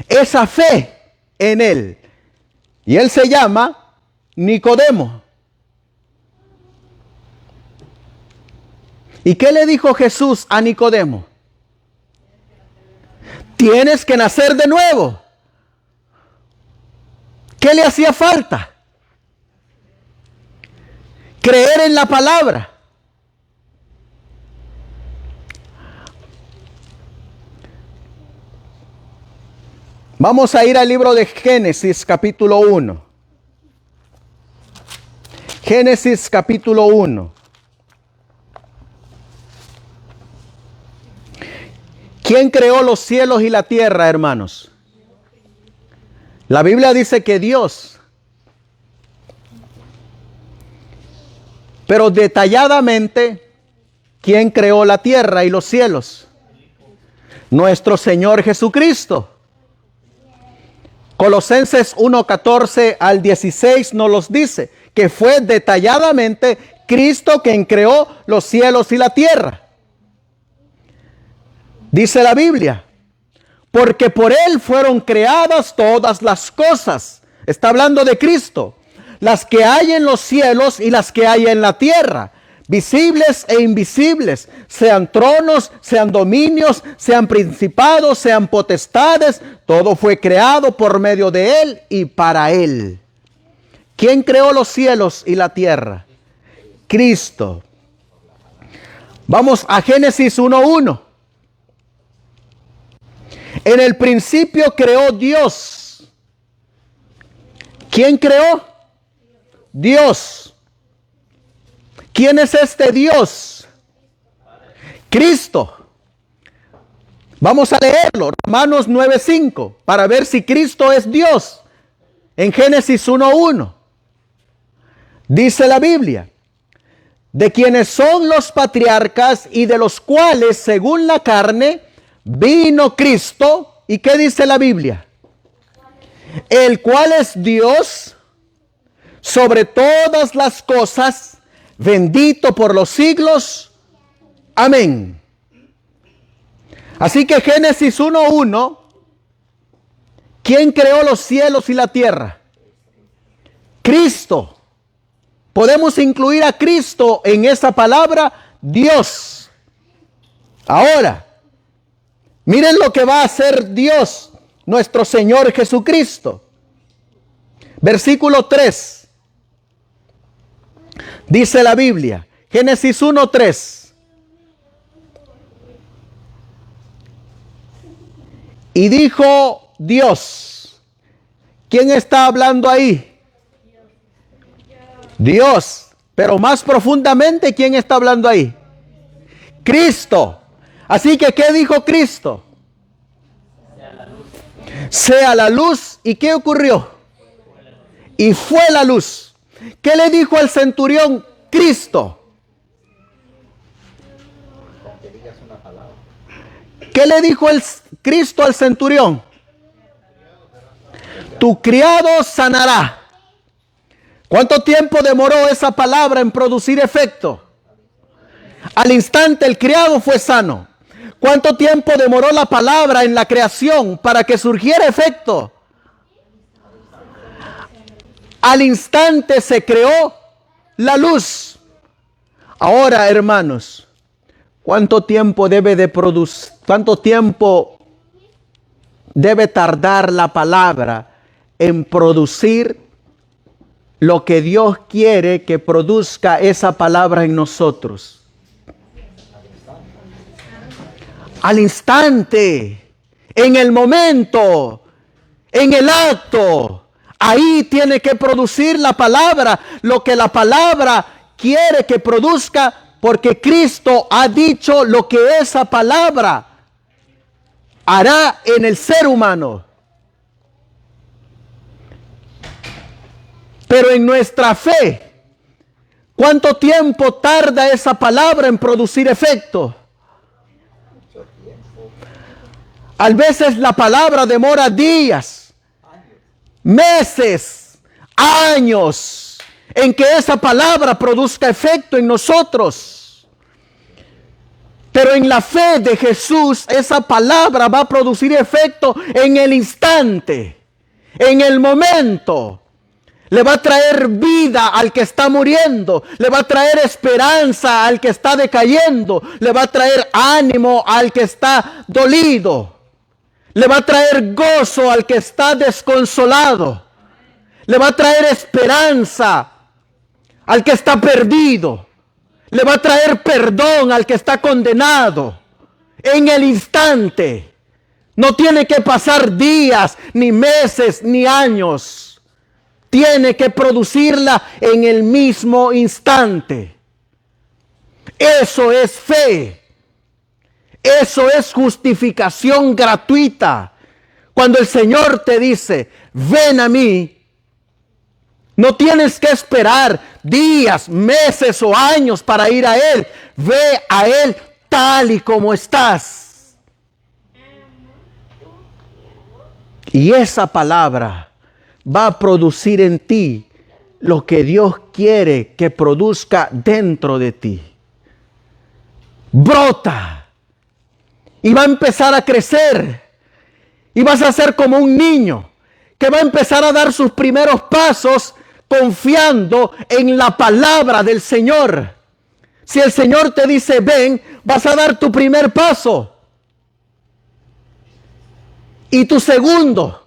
esa fe en él. Y él se llama Nicodemo. ¿Y qué le dijo Jesús a Nicodemo? Tienes que nacer de nuevo. ¿Qué le hacía falta? Creer en la palabra. Vamos a ir al libro de Génesis capítulo 1. Génesis capítulo 1. ¿Quién creó los cielos y la tierra, hermanos? La Biblia dice que Dios. Pero detalladamente, ¿quién creó la tierra y los cielos? Nuestro Señor Jesucristo. Colosenses 1:14 al 16 nos los dice, que fue detalladamente Cristo quien creó los cielos y la tierra. Dice la Biblia, porque por Él fueron creadas todas las cosas. Está hablando de Cristo. Las que hay en los cielos y las que hay en la tierra. Visibles e invisibles. Sean tronos, sean dominios, sean principados, sean potestades. Todo fue creado por medio de Él y para Él. ¿Quién creó los cielos y la tierra? Cristo. Vamos a Génesis 1:1. En el principio creó Dios. ¿Quién creó? Dios. ¿Quién es este Dios? Cristo. Vamos a leerlo, Romanos 9:5, para ver si Cristo es Dios. En Génesis 1:1 dice la Biblia: de quienes son los patriarcas y de los cuales, según la carne, vino Cristo. ¿Y qué dice la Biblia? El cual es Dios sobre todas las cosas, bendito por los siglos. Amén. Así que Génesis 1:1, ¿quién creó los cielos y la tierra? Cristo. Podemos incluir a Cristo en esa palabra, Dios. Ahora, miren lo que va a hacer Dios, nuestro Señor Jesucristo. Versículo 3. Dice la Biblia, Génesis 1:3. Y dijo Dios. ¿Quién está hablando ahí? Dios. Pero más profundamente, ¿quién está hablando ahí? Cristo. Así que, ¿qué dijo Cristo? Sea la luz. ¿Y qué ocurrió? Y fue la luz. ¿Qué le dijo al centurión Cristo? ¿Qué le dijo el Cristo al centurión? Tu criado sanará. ¿Cuánto tiempo demoró esa palabra en producir efecto? Al instante el criado fue sano. ¿Cuánto tiempo demoró la palabra en la creación para que surgiera efecto? Al instante se creó la luz. Ahora, hermanos, ¿cuánto tiempo cuánto tiempo debe tardar la palabra en producir lo que Dios quiere que produzca esa palabra en nosotros? Al instante, en el momento, en el acto. Ahí tiene que producir la palabra lo que la palabra quiere que produzca, porque Cristo ha dicho lo que esa palabra hará en el ser humano. Pero en nuestra fe, ¿cuánto tiempo tarda esa palabra en producir efecto? A veces la palabra demora días, meses, años, en que esa palabra produzca efecto en nosotros. Pero en la fe de Jesús, esa palabra va a producir efecto en el instante, en el momento. Le va a traer vida al que está muriendo. Le va a traer esperanza al que está decayendo. Le va a traer ánimo al que está dolido. Le va a traer gozo al que está desconsolado. Le va a traer esperanza al que está perdido. Le va a traer perdón al que está condenado. En el instante. No tiene que pasar días, ni meses, ni años. Tiene que producirla en el mismo instante. Eso es fe. Eso es justificación gratuita. Cuando el Señor te dice, ven a mí, no tienes que esperar días, meses o años para ir a Él. Ve a Él tal y como estás. Y esa palabra va a producir en ti lo que Dios quiere que produzca dentro de ti. Brota. Y va a empezar a crecer. Y vas a ser como un niño que va a empezar a dar sus primeros pasos confiando en la palabra del Señor. Si el Señor te dice ven, vas a dar tu primer paso. Y tu segundo.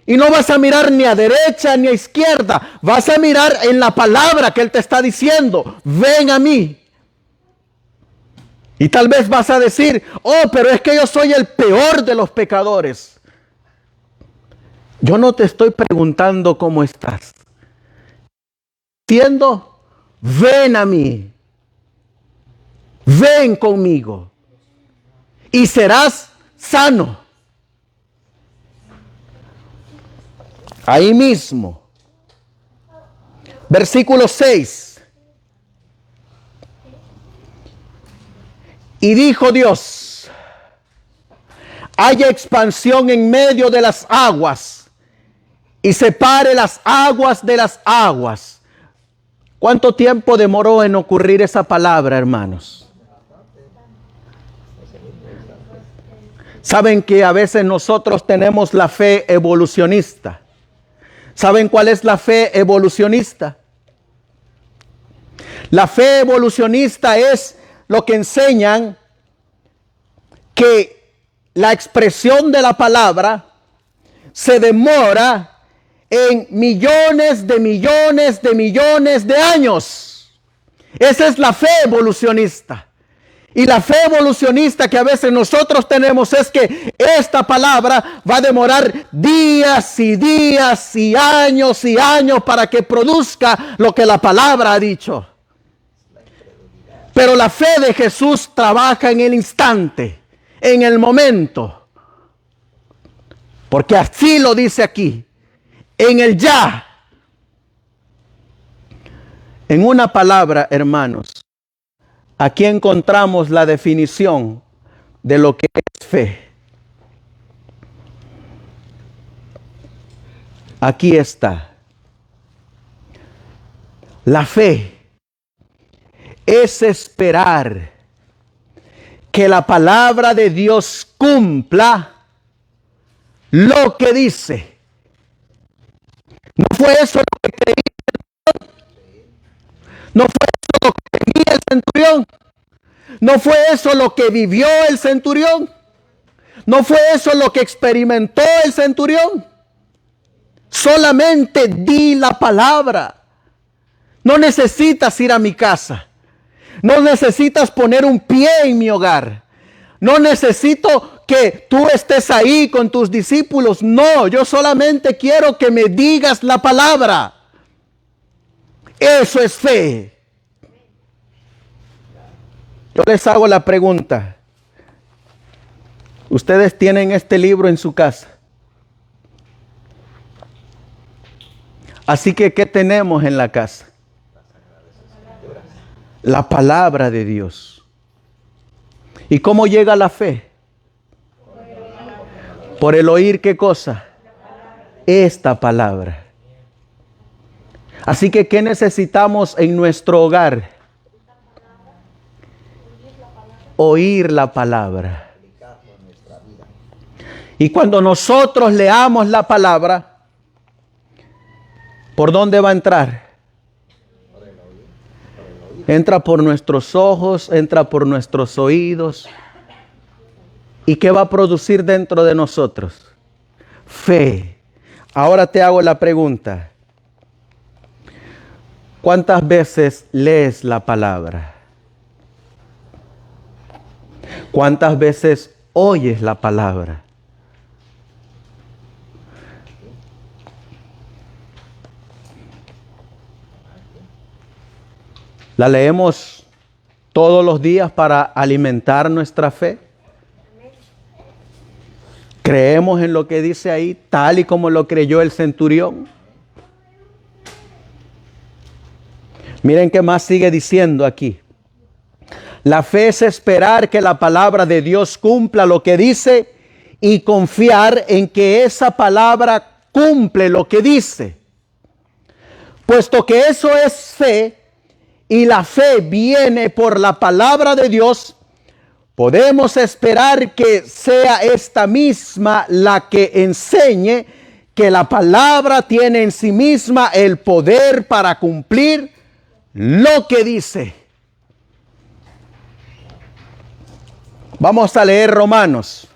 Y no vas a mirar ni a derecha ni a izquierda. Vas a mirar en la palabra que Él te está diciendo. Ven a mí. Y tal vez vas a decir, oh, pero es que yo soy el peor de los pecadores. Yo no te estoy preguntando cómo estás. Diciendo, ven a mí. Ven conmigo. Y serás sano. Ahí mismo. Versículo 6. Y dijo Dios, haya expansión en medio de las aguas y separe las aguas de las aguas. ¿Cuánto tiempo demoró en ocurrir esa palabra, hermanos? Saben que a veces nosotros tenemos la fe evolucionista. ¿Saben cuál es la fe evolucionista? La fe evolucionista es lo que enseñan que la expresión de la palabra se demora en millones de millones de millones de años. Esa es la fe evolucionista. Y la fe evolucionista que a veces nosotros tenemos es que esta palabra va a demorar días y días y años para que produzca lo que la palabra ha dicho. Pero la fe de Jesús trabaja en el instante, en el momento. Porque así lo dice aquí, en el ya. En una palabra, hermanos, aquí encontramos la definición de lo que es fe. Aquí está. La fe es esperar que la palabra de Dios cumpla lo que dice. ¿No fue eso lo que creía? ¿No fue eso lo que tenía el centurión? ¿No fue eso lo que vivió el centurión? ¿No fue eso lo que experimentó el centurión? Solamente di la palabra. No necesitas ir a mi casa. No necesitas poner un pie en mi hogar. No necesito que tú estés ahí con tus discípulos. No, yo solamente quiero que me digas la palabra. Eso es fe. Yo les hago la pregunta. ¿Ustedes tienen este libro en su casa? Así que, ¿qué tenemos en la casa? La palabra de Dios. ¿Y cómo llega la fe? Por el oír, ¿qué cosa? Esta palabra. Así que, ¿qué necesitamos en nuestro hogar? Oír la palabra. Y cuando nosotros leamos la palabra, ¿por dónde va a entrar? Entra por nuestros ojos, entra por nuestros oídos. ¿Y qué va a producir dentro de nosotros? Fe. Ahora te hago la pregunta. ¿Cuántas veces lees la palabra? ¿Cuántas veces oyes la palabra? ¿La leemos todos los días para alimentar nuestra fe? ¿Creemos en lo que dice ahí, tal y como lo creyó el centurión? Miren qué más sigue diciendo aquí. La fe es esperar que la palabra de Dios cumpla lo que dice y confiar en que esa palabra cumple lo que dice. Puesto que eso es fe, y la fe viene por la palabra de Dios, podemos esperar que sea esta misma la que enseñe que la palabra tiene en sí misma el poder para cumplir lo que dice. Vamos a leer Romanos.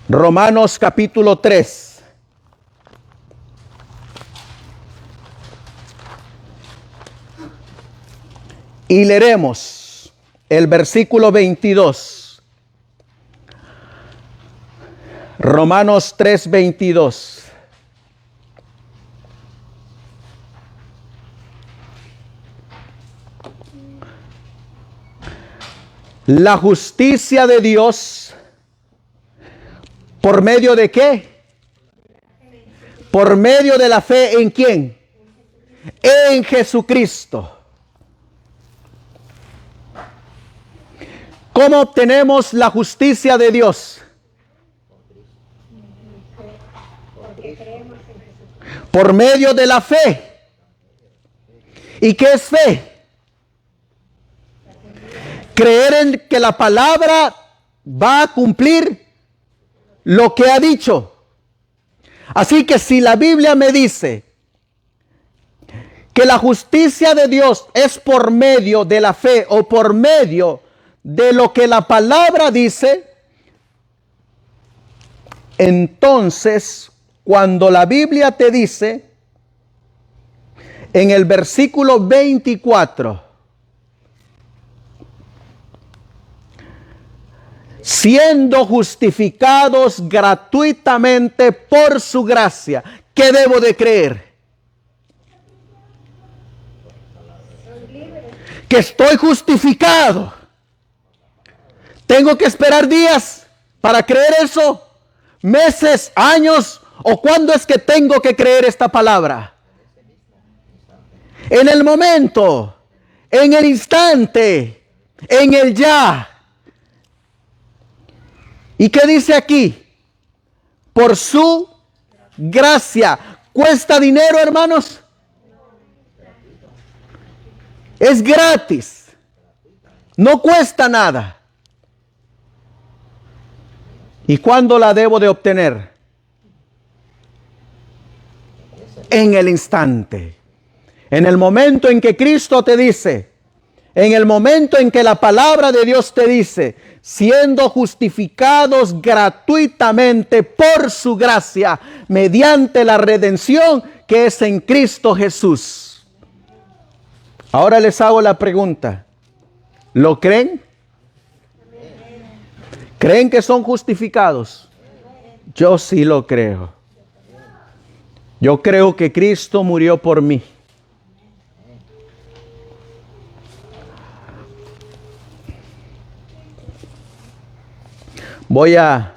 Romanos capítulo 3. Y leeremos el versículo 22. Romanos 3:22. La justicia de Dios, ¿por medio de qué? Por medio de la fe, ¿en quién? En Jesucristo. ¿Cómo obtenemos la justicia de Dios? Por medio de la fe. ¿Y qué es fe? Creer en que la palabra va a cumplir lo que ha dicho. Así que si la Biblia me dice que la justicia de Dios es por medio de la fe o por medio de lo que la palabra dice, entonces cuando la Biblia te dice en el versículo 24, siendo justificados gratuitamente por su gracia, ¿qué debo de creer? Que estoy justificado. ¿Tengo que esperar días para creer eso? ¿Meses, años? ¿O cuándo es que tengo que creer esta palabra? En el momento, en el instante, en el ya. ¿Y qué dice aquí? Por su gracia. ¿Cuesta dinero, hermanos? Es gratis. No cuesta nada. ¿Y cuándo la debo de obtener? En el instante. En el momento en que Cristo te dice, en el momento en que la palabra de Dios te dice, siendo justificados gratuitamente por su gracia, mediante la redención que es en Cristo Jesús. Ahora les hago la pregunta, ¿lo creen? ¿Creen que son justificados? Yo sí lo creo. Yo creo que Cristo murió por mí. Voy a,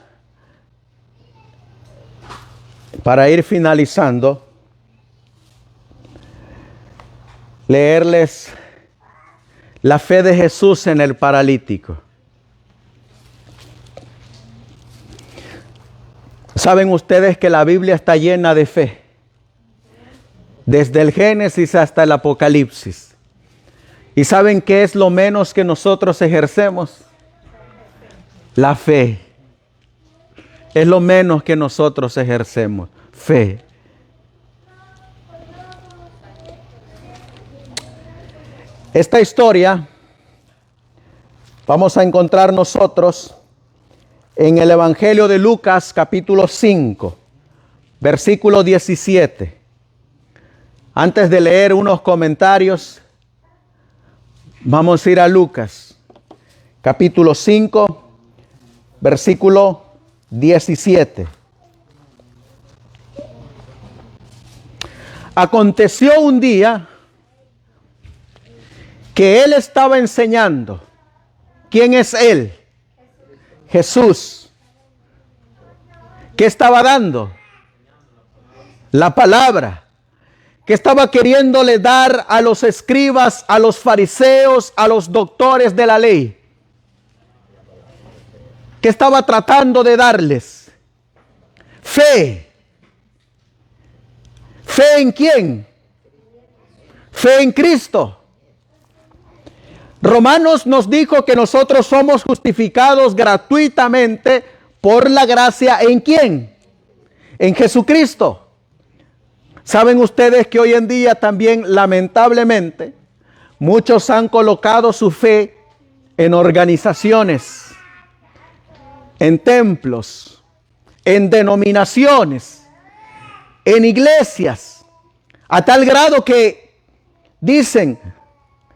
para ir finalizando, leerles la fe de Jesús en el paralítico. Saben ustedes que la Biblia está llena de fe, desde el Génesis hasta el Apocalipsis. ¿Y saben qué es lo menos que nosotros ejercemos? La fe. Es lo menos que nosotros ejercemos. Fe. Esta historia vamos a encontrar nosotros en el Evangelio de Lucas, capítulo 5, versículo 17. Antes de leer unos comentarios, vamos a ir a Lucas, capítulo 5, versículo 17. Aconteció un día que él estaba enseñando. ¿Quién es él? Jesús. ¿Qué estaba dando? La palabra. ¿Qué estaba queriéndole dar a los escribas, a los fariseos, a los doctores de la ley? ¿Qué estaba tratando de darles? Fe. ¿Fe en quién? Fe en Cristo. Romanos nos dijo que nosotros somos justificados gratuitamente por la gracia, ¿en quién? En Jesucristo. ¿Saben ustedes que hoy en día también, lamentablemente, muchos han colocado su fe en organizaciones, en templos, en denominaciones, en iglesias, a tal grado que dicen,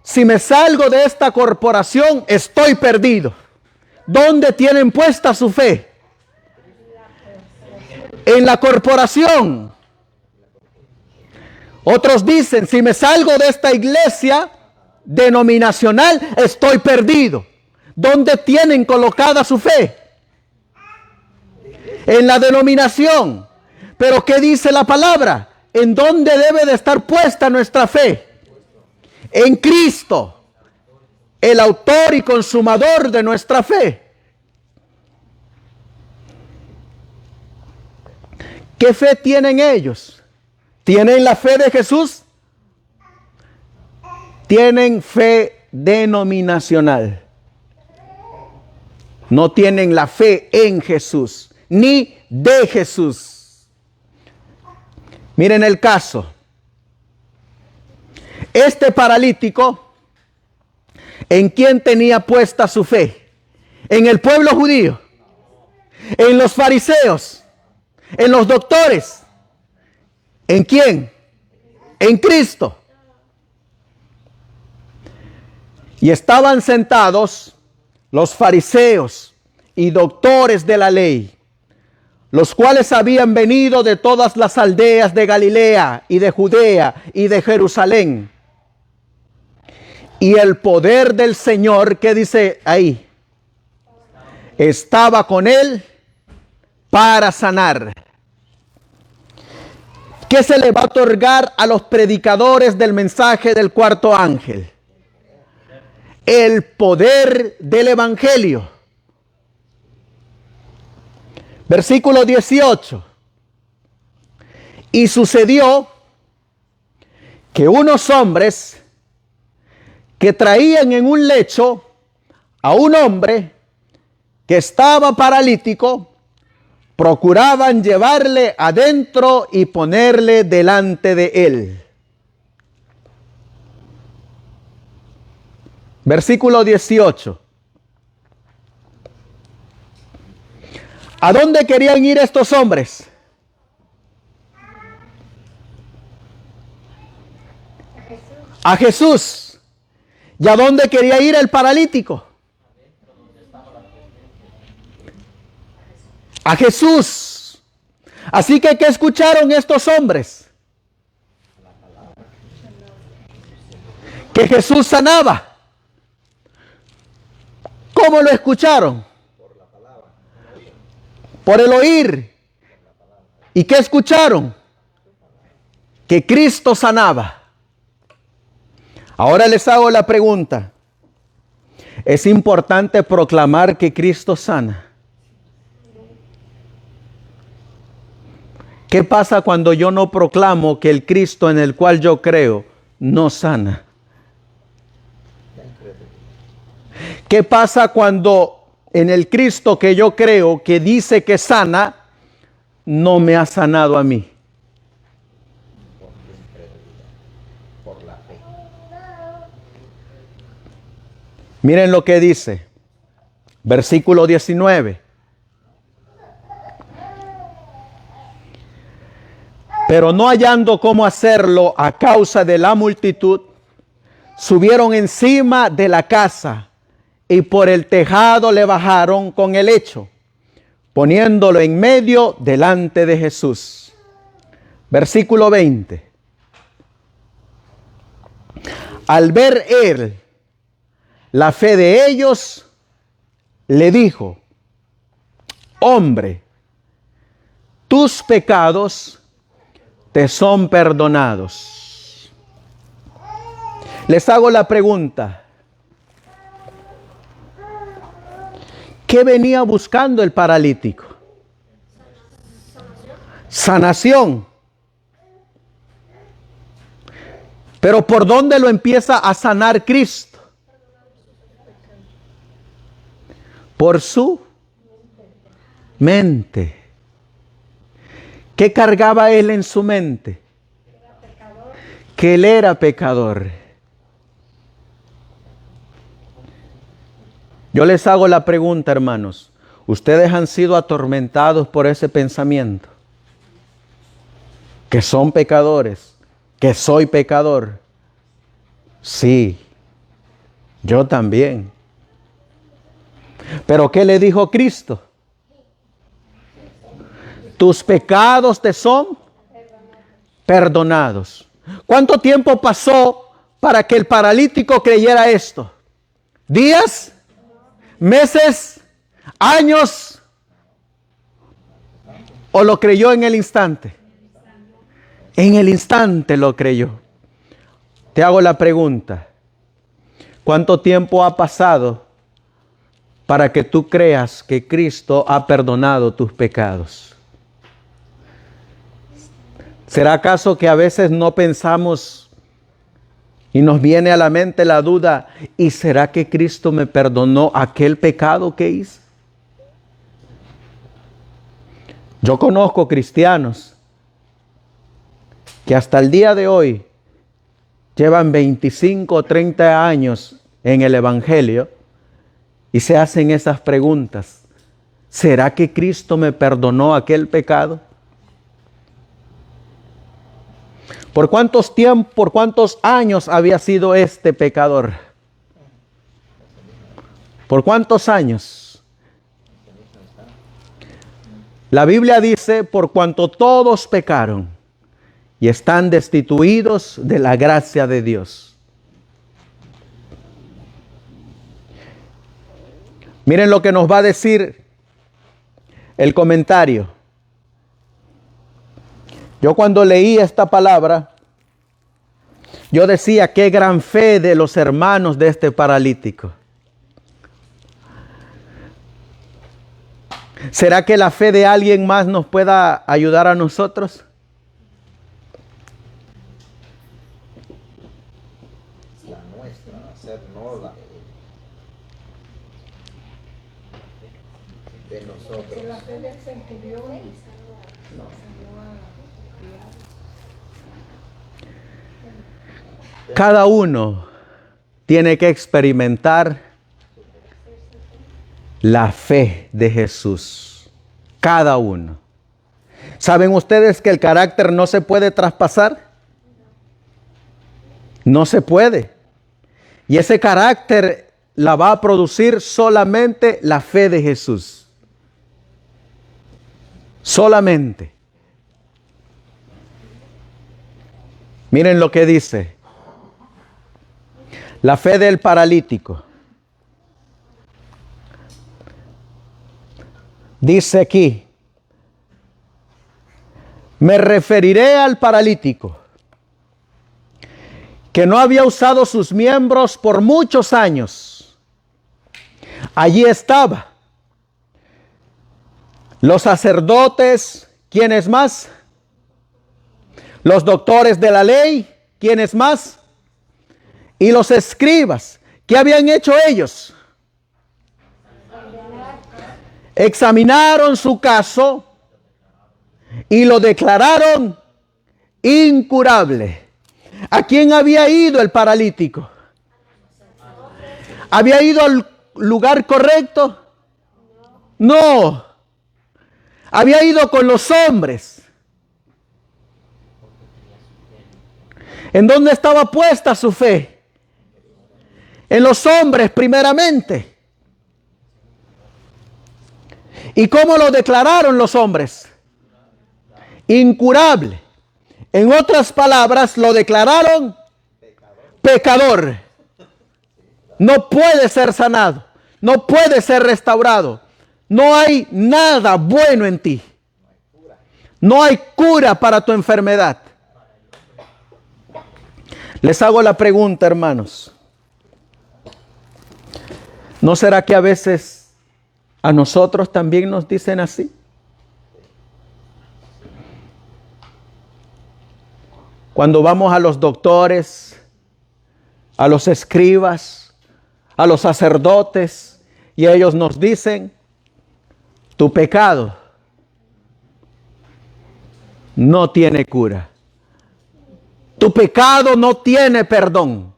si me salgo de esta corporación, estoy perdido. ¿Dónde tienen puesta su fe? En la corporación. Otros dicen, si me salgo de esta iglesia denominacional, estoy perdido. ¿Dónde tienen colocada su fe? En la denominación. Pero ¿qué dice la palabra? ¿En dónde debe de estar puesta nuestra fe? En Cristo, el autor y consumador de nuestra fe. ¿Qué fe tienen ellos? ¿Tienen la fe de Jesús? Tienen fe denominacional. No tienen la fe en Jesús, ni de Jesús. Miren el caso. Este paralítico, ¿en quién tenía puesta su fe? ¿En el pueblo judío? ¿En los fariseos? ¿En los doctores? ¿En quién? En Cristo. Y estaban sentados los fariseos y doctores de la ley, los cuales habían venido de todas las aldeas de Galilea y de Judea y de Jerusalén. Y el poder del Señor, ¿qué dice ahí? Estaba con él para sanar. ¿Qué se le va a otorgar a los predicadores del mensaje del cuarto ángel? El poder del evangelio. Versículo 18. Y sucedió que unos hombres que traían en un lecho a un hombre que estaba paralítico, procuraban llevarle adentro y ponerle delante de él. Versículo 18. ¿A dónde querían ir estos hombres? A Jesús. ¿Y a dónde quería ir el paralítico? A Jesús. Así que, ¿qué escucharon estos hombres? Que Jesús sanaba. ¿Cómo lo escucharon? Por el oír. ¿Y qué escucharon? Que Cristo sanaba. Ahora les hago la pregunta. ¿Es importante proclamar que Cristo sana? ¿Qué pasa cuando yo no proclamo que el Cristo en el cual yo creo no sana? ¿Qué pasa cuando en el Cristo que yo creo, que dice que sana, no me ha sanado a mí? Miren lo que dice, versículo 19. Pero no hallando cómo hacerlo a causa de la multitud, subieron encima de la casa y por el tejado le bajaron con el lecho, poniéndolo en medio delante de Jesús. Versículo 20. Al ver él la fe de ellos, le dijo: hombre, tus pecados te son perdonados. Les hago la pregunta: ¿qué venía buscando el paralítico? Sanación. Pero ¿por dónde lo empieza a sanar Cristo? Por su mente. ¿Qué cargaba él en su mente? Que él era pecador. Yo les hago la pregunta, hermanos. ¿Ustedes han sido atormentados por ese pensamiento? Que son pecadores, que soy pecador. Sí, Yo también. Pero ¿qué le dijo Cristo? Tus pecados te son perdonados. ¿Cuánto tiempo pasó para que el paralítico creyera esto? ¿Días? ¿Meses? ¿Años? ¿O lo creyó en el instante? En el instante lo creyó. Te hago la pregunta. ¿Cuánto tiempo ha pasado para que tú creas que Cristo ha perdonado tus pecados? ¿Será acaso que a veces no pensamos y nos viene a la mente la duda, ¿y será que Cristo me perdonó aquel pecado que hice? Yo conozco cristianos que hasta el día de hoy llevan 25 o 30 años en el Evangelio y se hacen esas preguntas. ¿Será que Cristo me perdonó aquel pecado? ¿Por cuántos años había sido este pecador? ¿Por cuántos años? La Biblia dice, por cuanto todos pecaron y están destituidos de la gracia de Dios. Miren lo que nos va a decir el comentario. Yo cuando leí esta palabra, yo decía, qué gran fe de los hermanos de este paralítico. ¿Será que la fe de alguien más nos pueda ayudar a nosotros? La nuestra, hacer no la de nosotros. La fe del centurión. Cada uno tiene que experimentar la fe de Jesús. Cada uno. ¿Saben ustedes que el carácter no se puede traspasar? No se puede. Y ese carácter la va a producir solamente la fe de Jesús. Solamente. Miren lo que dice. La fe del paralítico. Dice aquí, me referiré al paralítico, que no había usado sus miembros por muchos años. Allí estaba. Los sacerdotes, ¿quiénes más? Los doctores de la ley, ¿quiénes más? Y los escribas, ¿qué habían hecho ellos? Examinaron su caso y lo declararon incurable. ¿A quién había ido el paralítico? ¿Había ido al lugar correcto? No. Había ido con los hombres. ¿En dónde estaba puesta su fe? En los hombres primeramente. ¿Y cómo lo declararon los hombres? Incurable. En otras palabras, lo declararon pecador. No puede ser sanado. No puede ser restaurado. No hay nada bueno en ti. No hay cura para tu enfermedad. Les hago la pregunta, hermanos. ¿No será que a veces a nosotros también nos dicen así? Cuando vamos a los doctores, a los escribas, a los sacerdotes, y ellos nos dicen, tu pecado no tiene cura. Tu pecado no tiene perdón.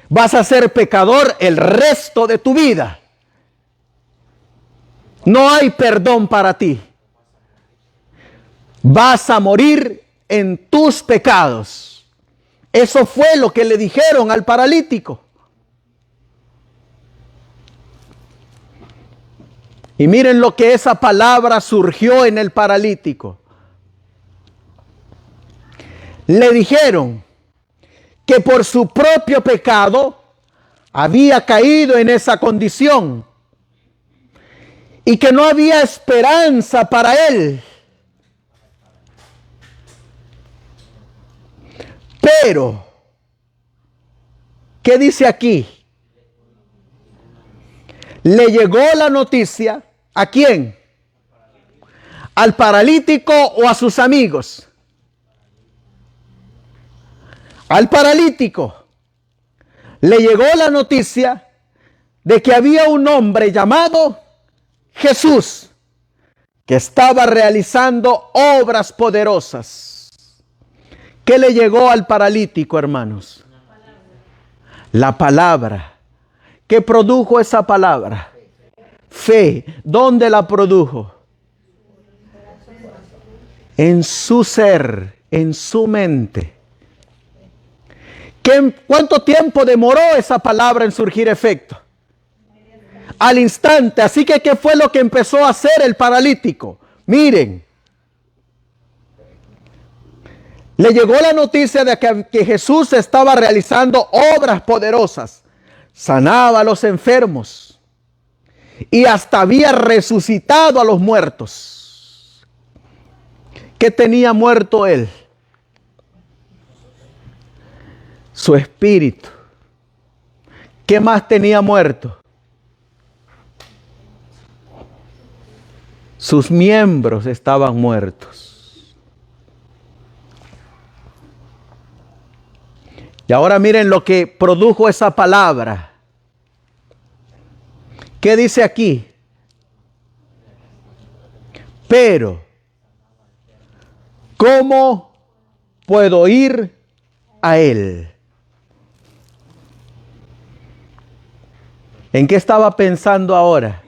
Vas a ser pecador el resto de tu vida. No hay perdón para ti. Vas a morir en tus pecados. Eso fue lo que le dijeron al paralítico. Y miren lo que esa palabra surgió en el paralítico. Le dijeron que por su propio pecado había caído en esa condición y que no había esperanza para él. Pero, ¿qué dice aquí? Le llegó la noticia, ¿a quién? ¿Al paralítico o a sus amigos? Al paralítico. Le llegó la noticia de que había un hombre llamado Jesús que estaba realizando obras poderosas. ¿Qué le llegó al paralítico, hermanos? La palabra. ¿Qué produjo esa palabra? Fe. ¿Dónde la produjo? En su ser, en su mente. ¿Cuánto tiempo demoró esa palabra en surgir efecto? Al instante. Así que, ¿qué fue lo que empezó a hacer el paralítico? Miren. Le llegó la noticia de que Jesús estaba realizando obras poderosas. Sanaba a los enfermos. Y hasta había resucitado a los muertos. ¿Qué tenía muerto él? Su espíritu. ¿Qué más tenía muerto? Sus miembros estaban muertos. Y ahora miren lo que produjo esa palabra. ¿Qué dice aquí? Pero, ¿cómo puedo ir a él? ¿En qué estaba pensando ahora?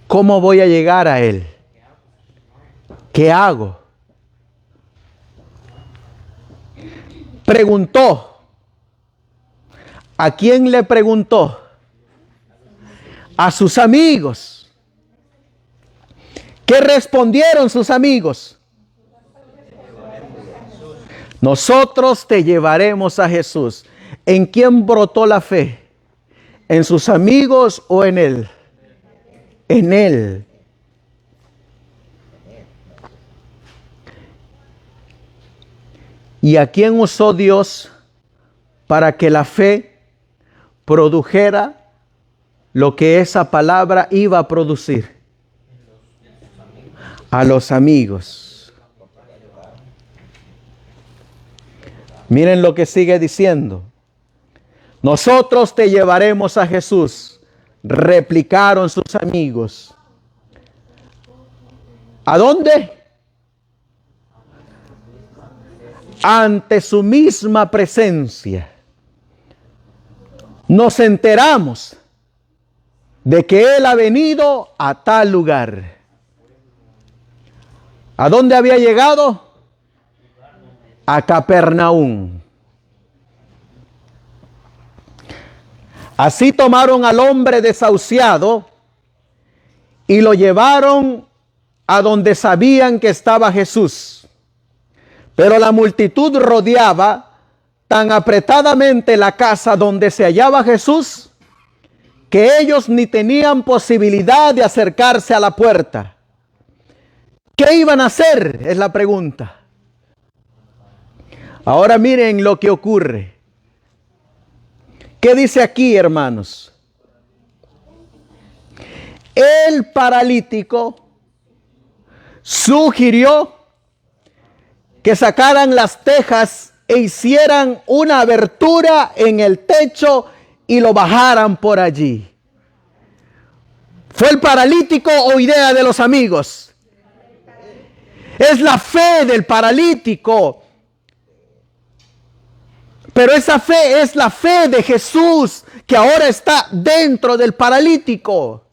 ¿Cómo voy a llegar a él? ¿Qué hago? Preguntó. ¿A quién le preguntó? A sus amigos. ¿Qué respondieron sus amigos? Nosotros te llevaremos a Jesús. ¿En quién brotó la fe? ¿En sus amigos o en él? En él. ¿Y a quién usó Dios para que la fe produjera lo que esa palabra iba a producir? A los amigos. Miren lo que sigue diciendo. Nosotros te llevaremos a Jesús, replicaron sus amigos. ¿A dónde? Ante su misma presencia. Nos enteramos de que Él ha venido a tal lugar. ¿A dónde había llegado? A Capernaum. Así tomaron al hombre desahuciado y lo llevaron a donde sabían que estaba Jesús. Pero la multitud rodeaba tan apretadamente la casa donde se hallaba Jesús que ellos ni tenían posibilidad de acercarse a la puerta. ¿Qué iban a hacer? Es la pregunta. Ahora miren lo que ocurre. ¿Qué dice aquí, hermanos? El paralítico sugirió que sacaran las tejas e hicieran una abertura en el techo y lo bajaran por allí. ¿Fue el paralítico o idea de los amigos? Es la fe del paralítico. Pero esa fe es la fe de Jesús que ahora está dentro del paralítico.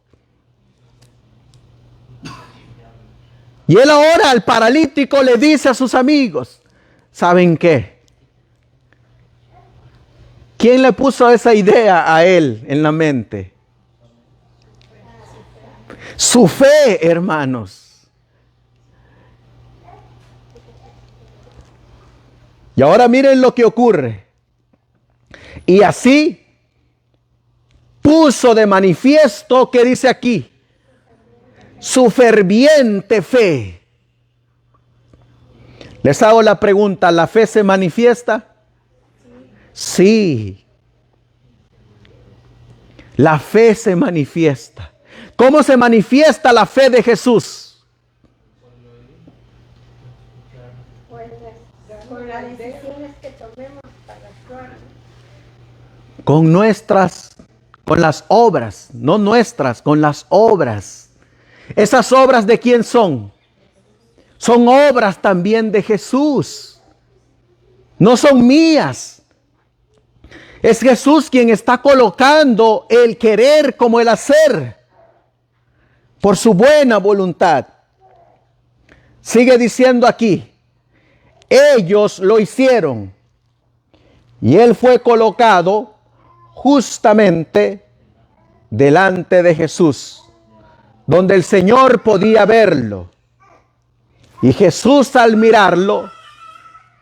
Y él ahora al paralítico le dice a sus amigos, ¿saben qué? ¿Quién le puso esa idea a él en la mente? Su fe, hermanos. Y ahora miren lo que ocurre. Y así puso de manifiesto, ¿qué dice aquí? Su ferviente fe. Les hago la pregunta, ¿la fe se manifiesta? Sí. La fe se manifiesta. ¿Cómo se manifiesta la fe de Jesús? Con las decisiones que tomemos para actuar. Con las obras, no nuestras, con las obras. ¿Esas obras de quién son? Son obras también de Jesús. No son mías. Es Jesús quien está colocando el querer como el hacer por su buena voluntad. Sigue diciendo aquí, ellos lo hicieron y él fue colocado justamente delante de Jesús, donde el Señor podía verlo. Y Jesús, al mirarlo,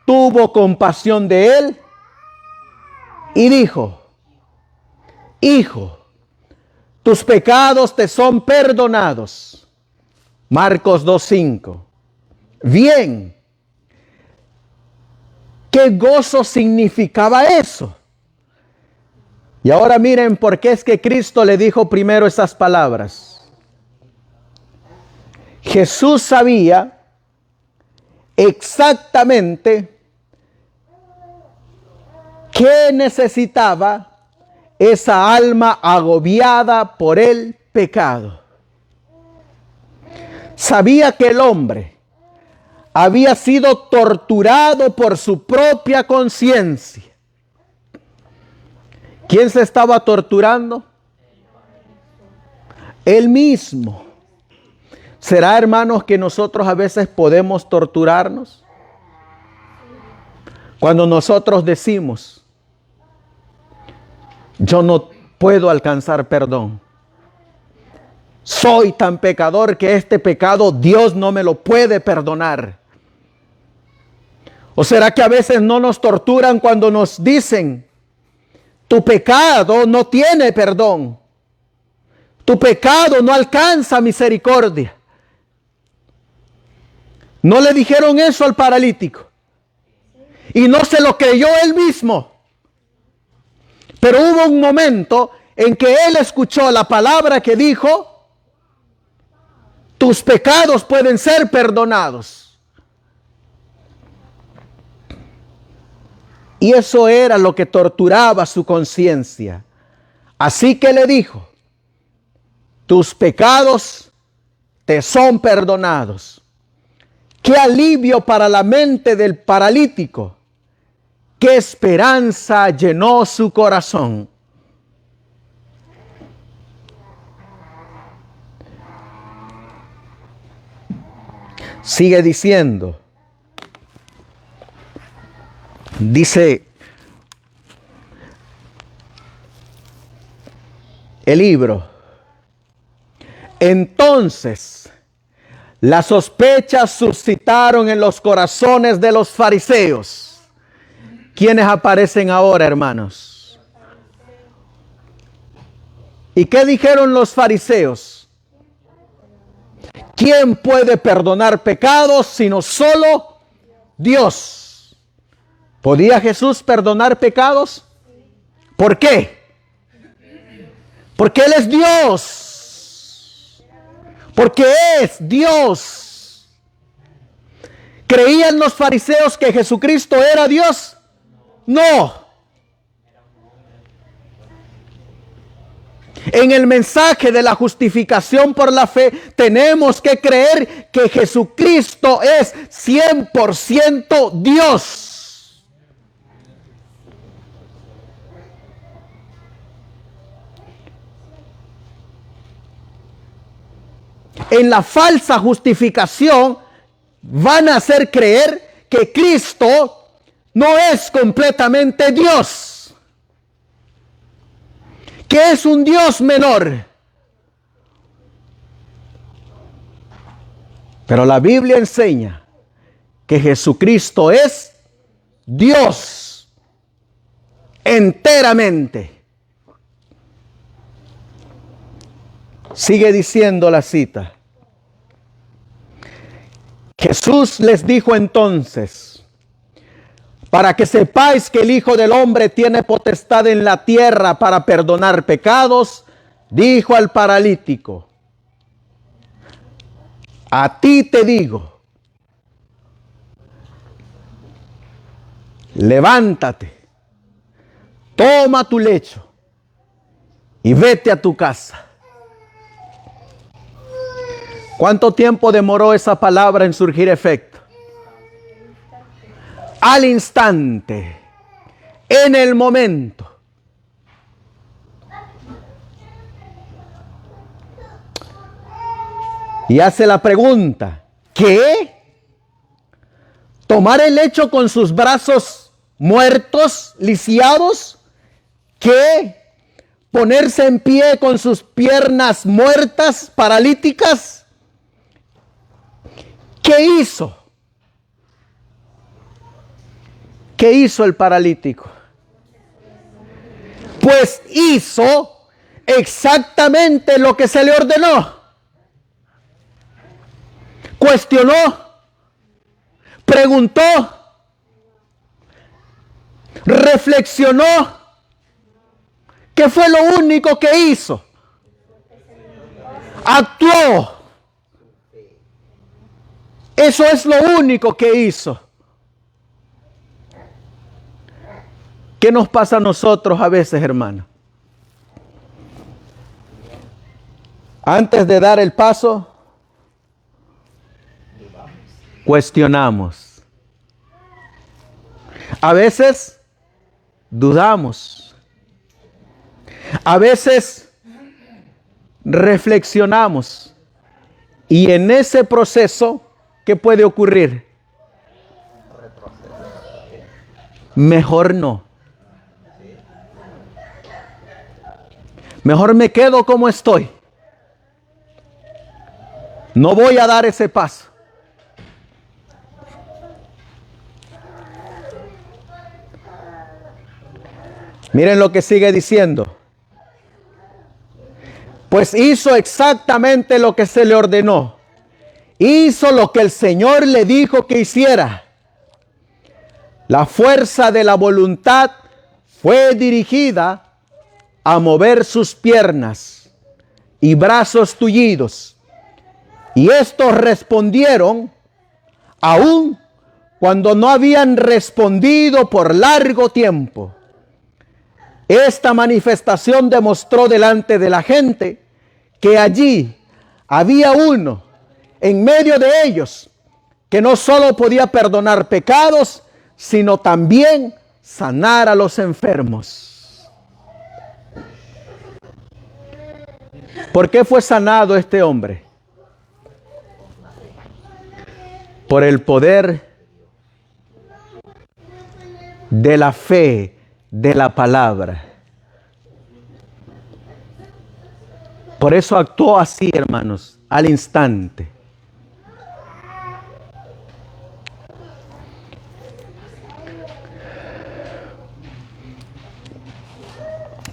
tuvo compasión de él y dijo, hijo, tus pecados te son perdonados. Marcos 2:5. Bien. ¿Qué gozo significaba eso? Y ahora miren por qué es que Cristo le dijo primero esas palabras. Jesús sabía exactamente qué necesitaba esa alma agobiada por el pecado. Sabía que el hombre había sido torturado por su propia conciencia. ¿Quién se estaba torturando? Él mismo. ¿Será, hermanos, que nosotros a veces podemos torturarnos? Cuando nosotros decimos, yo no puedo alcanzar perdón. Soy tan pecador que este pecado Dios no me lo puede perdonar. ¿O será que a veces no nos torturan cuando nos dicen, tu pecado no tiene perdón? Tu pecado no alcanza misericordia. ¿No le dijeron eso al paralítico? Y no se lo creyó él mismo. Pero hubo un momento en que él escuchó la palabra que dijo, tus pecados pueden ser perdonados. Y eso era lo que torturaba su conciencia. Así que le dijo, tus pecados te son perdonados. Qué alivio para la mente del paralítico. Qué esperanza llenó su corazón. Sigue diciendo. Dice el libro. Entonces, las sospechas suscitaron en los corazones de los fariseos. ¿Quiénes aparecen ahora, hermanos? ¿Y qué dijeron los fariseos? ¿Quién puede perdonar pecados sino solo Dios? ¿Podía Jesús perdonar pecados? ¿Por qué? Porque Él es Dios. Porque es Dios. ¿Creían los fariseos que Jesucristo era Dios? No. En el mensaje de la justificación por la fe, tenemos que creer que Jesucristo es 100% Dios. En la falsa justificación van a hacer creer que Cristo no es completamente Dios. que es un Dios menor. Pero la Biblia enseña que Jesucristo es Dios enteramente. Sigue diciendo la cita. Jesús les dijo entonces: para que sepáis que el Hijo del Hombre tiene potestad en la tierra para perdonar pecados, dijo al paralítico: a ti te digo, levántate, toma tu lecho y vete a tu casa. ¿Cuánto tiempo demoró esa palabra en surgir efecto? Al instante, en el momento. Y hace la pregunta: ¿qué? ¿Tomar el lecho con sus brazos muertos, lisiados? ¿Qué? ¿Ponerse en pie con sus piernas muertas, paralíticas? ¿Qué hizo? ¿Qué hizo el paralítico? Pues hizo exactamente lo que se le ordenó. Cuestionó, preguntó, reflexionó. ¿Qué fue lo único que hizo? Actuó. Eso es lo único que hizo. ¿Qué nos pasa a nosotros a veces, hermano? Antes de dar el paso, cuestionamos. A veces dudamos. A veces reflexionamos. Y en ese proceso, ¿qué puede ocurrir? Mejor no. Mejor me quedo como estoy. No voy a dar ese paso. Miren lo que sigue diciendo. Pues hizo exactamente lo que se le ordenó. Hizo lo que el Señor le dijo que hiciera. La fuerza de la voluntad fue dirigida a mover sus piernas y brazos tullidos. Y estos respondieron aún cuando no habían respondido por largo tiempo. Esta manifestación demostró delante de la gente que allí había uno en medio de ellos que no solo podía perdonar pecados, sino también sanar a los enfermos. ¿Por qué fue sanado este hombre? Por el poder de la fe, de la palabra. Por eso actuó así, hermanos, al instante.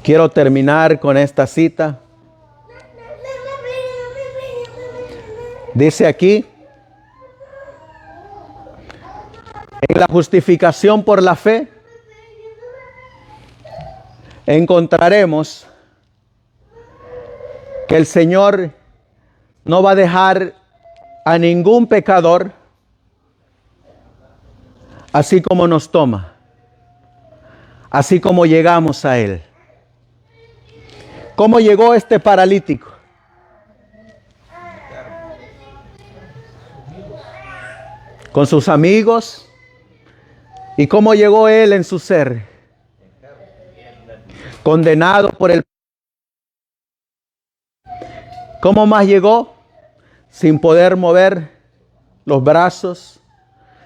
Quiero terminar con esta cita. Dice aquí, en la justificación por la fe, encontraremos que el Señor no va a dejar a ningún pecador así como nos toma, así como llegamos a Él. ¿Cómo llegó este paralítico? Con sus amigos. ¿Y cómo llegó él en su ser? Condenado por el... ¿Cómo más llegó? Sin poder mover los brazos,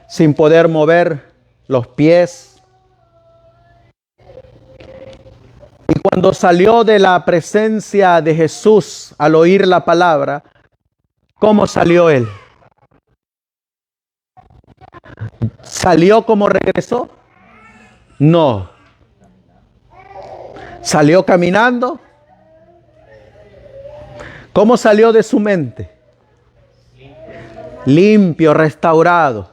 sin poder mover los pies. Y cuando salió de la presencia de Jesús al oír la palabra, ¿cómo salió él? ¿Salió como regresó? No. ¿Salió caminando? ¿Cómo salió de su mente? Limpio, restaurado.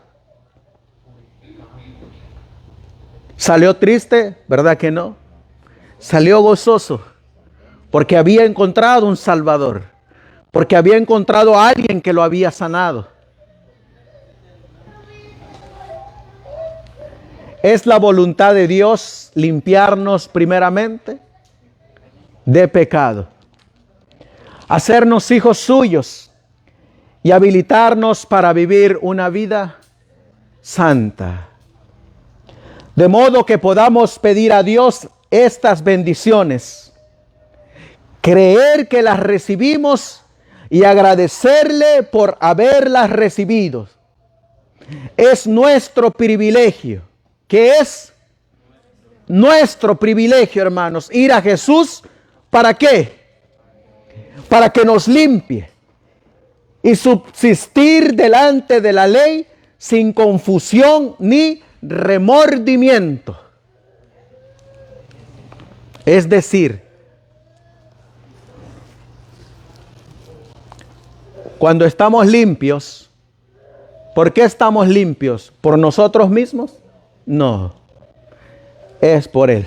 ¿Salió triste? ¿Verdad que no? Salió gozoso, porque había encontrado un Salvador, porque había encontrado a alguien que lo había sanado. Es la voluntad de Dios limpiarnos primeramente de pecado, hacernos hijos suyos y habilitarnos para vivir una vida santa. De modo que podamos pedir a Dios estas bendiciones, creer que las recibimos y agradecerle por haberlas recibido. Es nuestro privilegio. ¿Qué es? Nuestro privilegio, hermanos, ir a Jesús. ¿Para qué? Para que nos limpie y subsistir delante de la ley sin confusión ni remordimiento. Es decir, cuando estamos limpios, ¿por qué estamos limpios? ¿Por nosotros mismos? No, es por Él.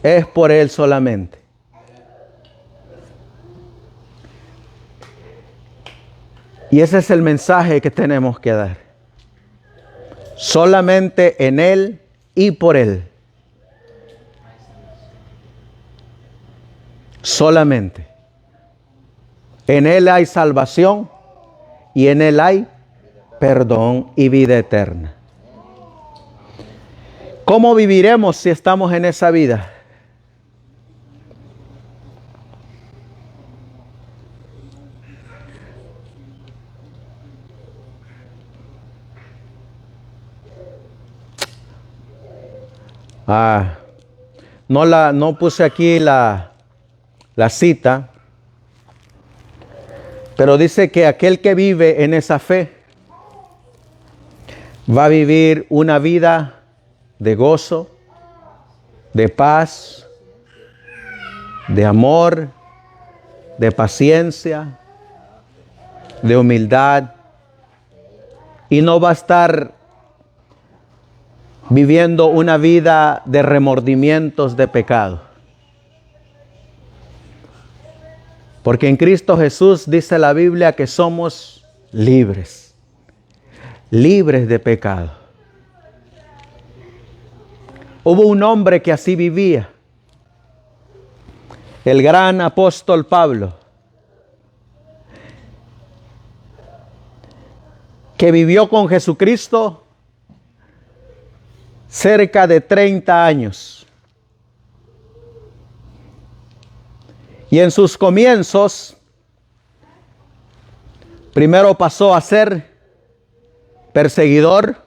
Es por Él solamente. Y ese es el mensaje que tenemos que dar. Solamente en Él y por Él. Solamente. En Él hay salvación y en Él hay perdón y vida eterna. ¿Cómo viviremos si estamos en esa vida? No puse aquí la cita, pero dice que aquel que vive en esa fe va a vivir una vida de gozo, de paz, de amor, de paciencia, de humildad, y no va a estar viviendo una vida de remordimientos de pecado. Porque en Cristo Jesús dice la Biblia que somos libres, libres de pecado. Hubo un hombre que así vivía, el gran apóstol Pablo, que vivió con Jesucristo cerca de 30 años. Y en sus comienzos, primero pasó a ser perseguidor,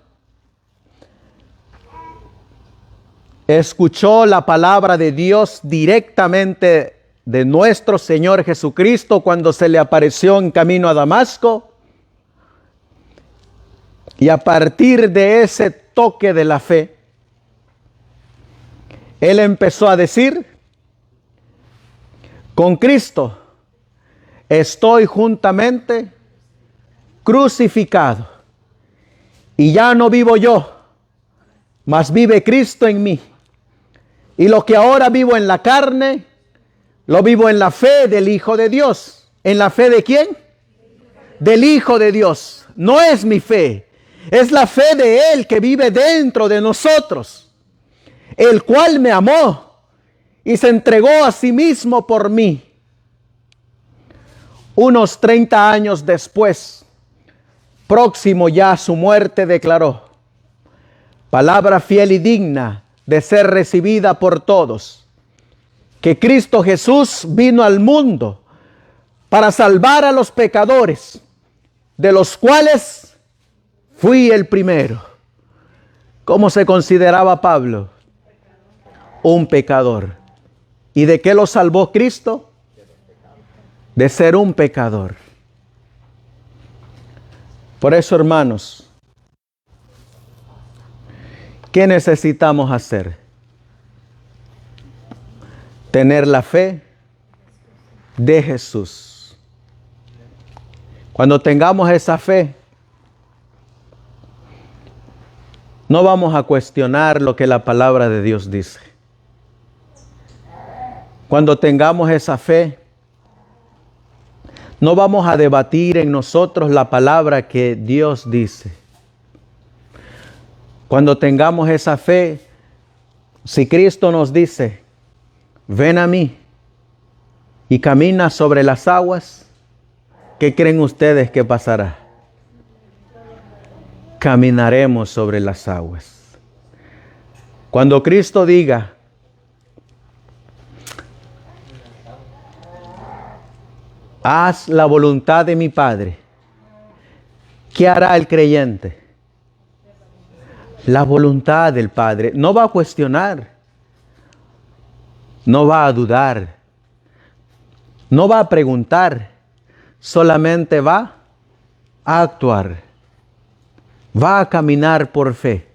escuchó la palabra de Dios directamente de nuestro Señor Jesucristo cuando se le apareció en camino a Damasco, y a partir de ese toque de la fe, él empezó a decir: con Cristo estoy juntamente crucificado, y ya no vivo yo, mas vive Cristo en mí. Y lo que ahora vivo en la carne, lo vivo en la fe del Hijo de Dios. ¿En la fe de quién? Del Hijo de Dios. No es mi fe, es la fe de Él que vive dentro de nosotros, el cual me amó y se entregó a sí mismo por mí. Unos 30 años después, próximo ya a su muerte, declaró: palabra fiel y digna de ser recibida por todos, que Cristo Jesús vino al mundo para salvar a los pecadores, de los cuales fui el primero. ¿Cómo se consideraba Pablo? un pecador. ¿Y de qué lo salvó Cristo? De ser un pecador. Por eso, hermanos, ¿qué necesitamos hacer? Tener la fe de Jesús. Cuando tengamos esa fe, no vamos a cuestionar lo que la palabra de Dios dice. Cuando tengamos esa fe, no vamos a debatir en nosotros la palabra que Dios dice. Cuando tengamos esa fe, si Cristo nos dice, ven a mí y camina sobre las aguas, ¿qué creen ustedes que pasará? Caminaremos sobre las aguas. Cuando Cristo diga, haz la voluntad de mi Padre, ¿qué hará el creyente? La voluntad del Padre. No va a cuestionar, no va a dudar, no va a preguntar, solamente va a actuar, va a caminar por fe.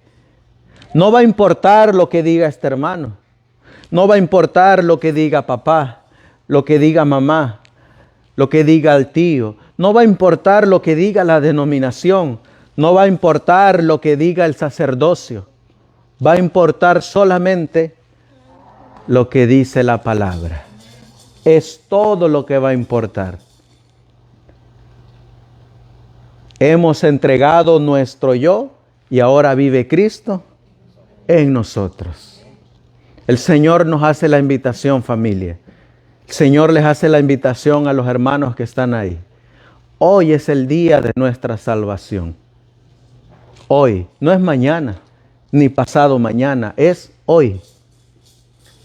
No va a importar lo que diga este hermano, no va a importar lo que diga papá, lo que diga mamá, lo que diga el tío, no va a importar lo que diga la denominación, no va a importar lo que diga el sacerdocio, va a importar solamente lo que dice la palabra. Es todo lo que va a importar. Hemos entregado nuestro yo y ahora vive Cristo en nosotros. El Señor nos hace la invitación, familia. El Señor les hace la invitación a los hermanos que están ahí. Hoy es el día de nuestra salvación. Hoy, no es mañana, ni pasado mañana, es hoy.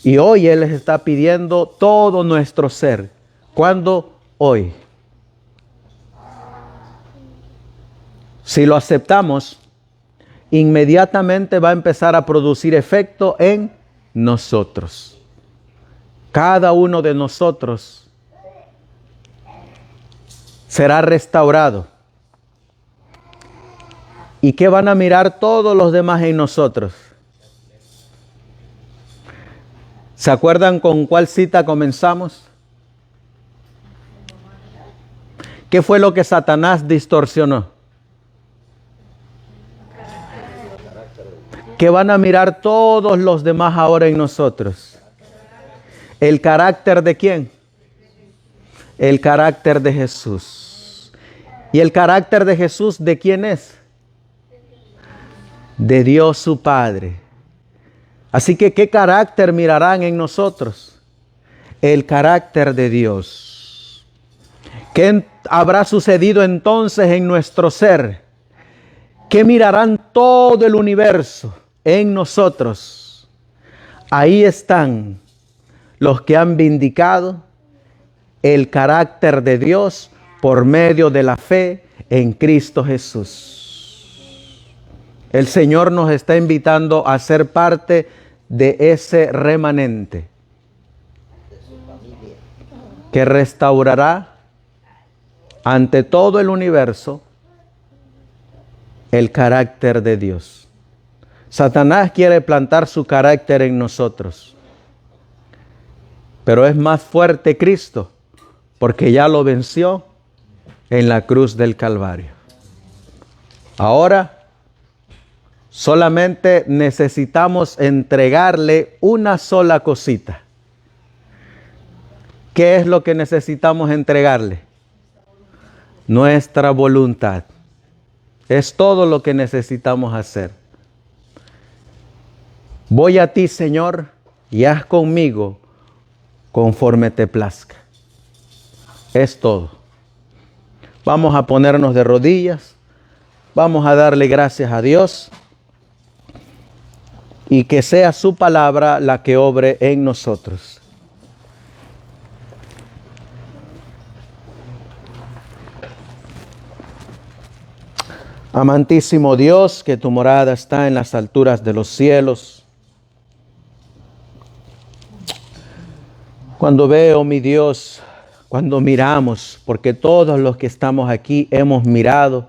Y hoy Él les está pidiendo todo nuestro ser. ¿Cuándo? Hoy. Si lo aceptamos, inmediatamente va a empezar a producir efecto en nosotros. Cada uno de nosotros será restaurado. ¿Y qué van a mirar todos los demás en nosotros? ¿Se acuerdan con cuál cita comenzamos? ¿Qué fue lo que Satanás distorsionó? ¿Qué van a mirar todos los demás ahora en nosotros? ¿El carácter de quién? El carácter de Jesús. ¿Y el carácter de Jesús de quién es? De Dios su Padre. Así que, ¿qué carácter mirarán en nosotros? El carácter de Dios. ¿Qué habrá sucedido entonces en nuestro ser? ¿Qué mirarán todo el universo en nosotros? Ahí están los que han vindicado el carácter de Dios por medio de la fe en Cristo Jesús. El Señor nos está invitando a ser parte de ese remanente que restaurará ante todo el universo el carácter de Dios. Satanás quiere plantar su carácter en nosotros, pero es más fuerte Cristo, porque ya lo venció en la cruz del Calvario. Ahora solamente necesitamos entregarle una sola cosita. ¿Qué es lo que necesitamos entregarle? Nuestra voluntad. Es todo lo que necesitamos hacer. Voy a ti, Señor, y haz conmigo conforme te plazca. Es todo. Vamos a ponernos de rodillas. Vamos a darle gracias a Dios. Y que sea su palabra la que obre en nosotros. Amantísimo Dios, que tu morada está en las alturas de los cielos. Cuando veo, mi Dios, cuando miramos, porque todos los que estamos aquí hemos mirado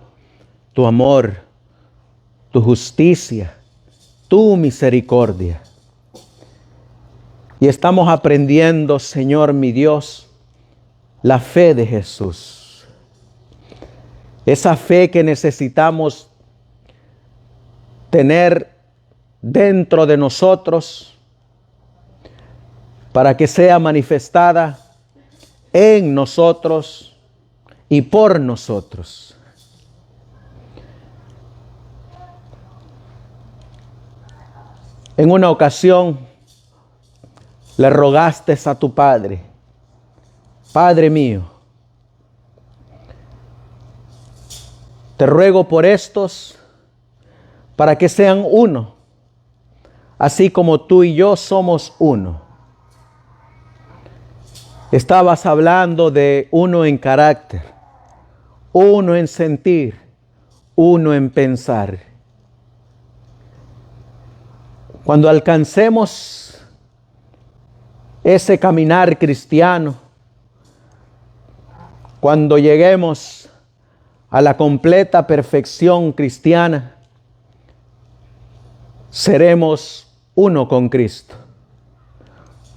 tu amor, tu justicia, tu misericordia. Y estamos aprendiendo, Señor mi Dios, la fe de Jesús. Esa fe que necesitamos tener dentro de nosotros para que sea manifestada en nosotros y por nosotros. En una ocasión le rogaste a tu Padre: Padre mío, te ruego por estos para que sean uno, así como tú y yo somos uno. Estabas hablando de uno en carácter, uno en sentir, uno en pensar. Cuando alcancemos ese caminar cristiano, cuando lleguemos a la completa perfección cristiana, seremos uno con Cristo,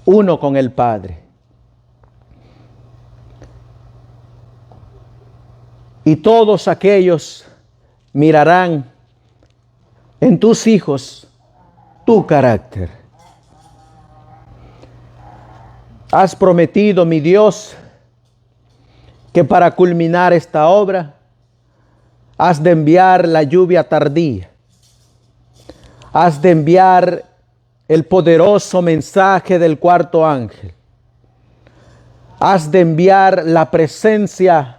uno con el Padre. Y todos aquellos mirarán en tus hijos tu carácter. Has prometido, mi Dios, que para culminar esta obra has de enviar la lluvia tardía. Has de enviar el poderoso mensaje del cuarto ángel. Has de enviar la presencia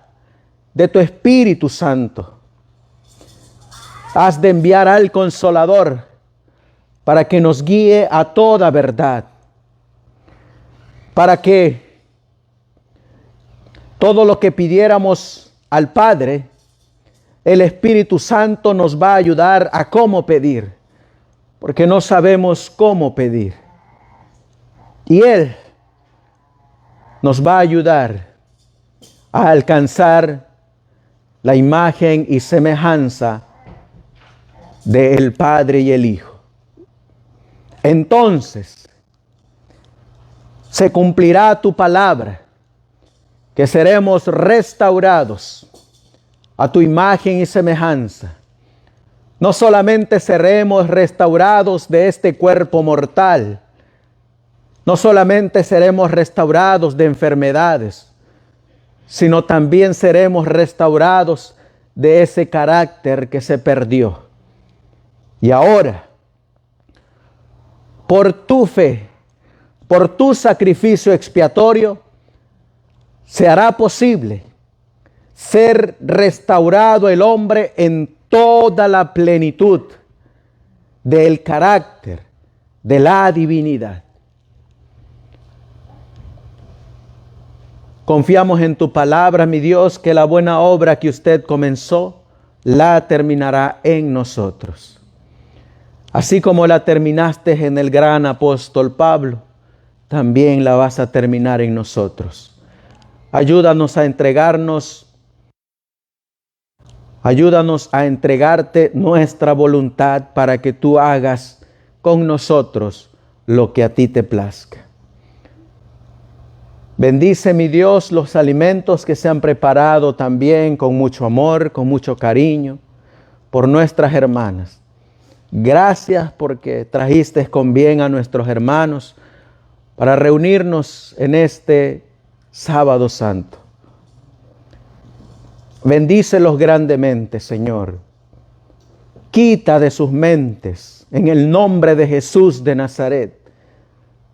de tu Espíritu Santo. Has de enviar al Consolador para que nos guíe a toda verdad. Para que todo lo que pidiéramos al Padre, el Espíritu Santo nos va a ayudar a cómo pedir, porque no sabemos cómo pedir. Y Él nos va a ayudar a alcanzar la imagen y semejanza del Padre y el Hijo. Entonces se cumplirá tu palabra, que seremos restaurados a tu imagen y semejanza. No solamente seremos restaurados de este cuerpo mortal, no solamente seremos restaurados de enfermedades, sino también seremos restaurados de ese carácter que se perdió. Y ahora, por tu fe, por tu sacrificio expiatorio, se hará posible ser restaurado el hombre en toda la plenitud del carácter de la divinidad. Confiamos en tu palabra, mi Dios, que la buena obra que usted comenzó, la terminará en nosotros. Así como la terminaste en el gran apóstol Pablo, también la vas a terminar en nosotros. Ayúdanos a entregarte nuestra voluntad para que tú hagas con nosotros lo que a ti te plazca. Bendice, mi Dios, los alimentos que se han preparado también con mucho amor, con mucho cariño, por nuestras hermanas. Gracias porque trajiste con bien a nuestros hermanos para reunirnos en este sábado santo. Bendícelos grandemente, Señor. Quita de sus mentes, en el nombre de Jesús de Nazaret,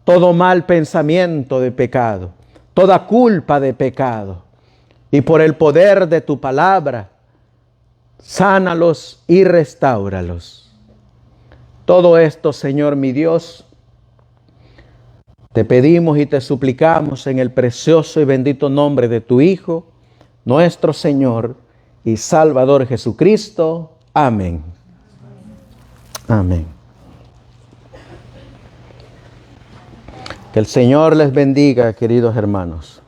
todo mal pensamiento de pecado, toda culpa de pecado. Y por el poder de tu palabra, sánalos y restáuralos. Todo esto, Señor mi Dios, te pedimos y te suplicamos en el precioso y bendito nombre de tu Hijo, nuestro Señor y Salvador Jesucristo. Amén. Amén. Que el Señor les bendiga, queridos hermanos.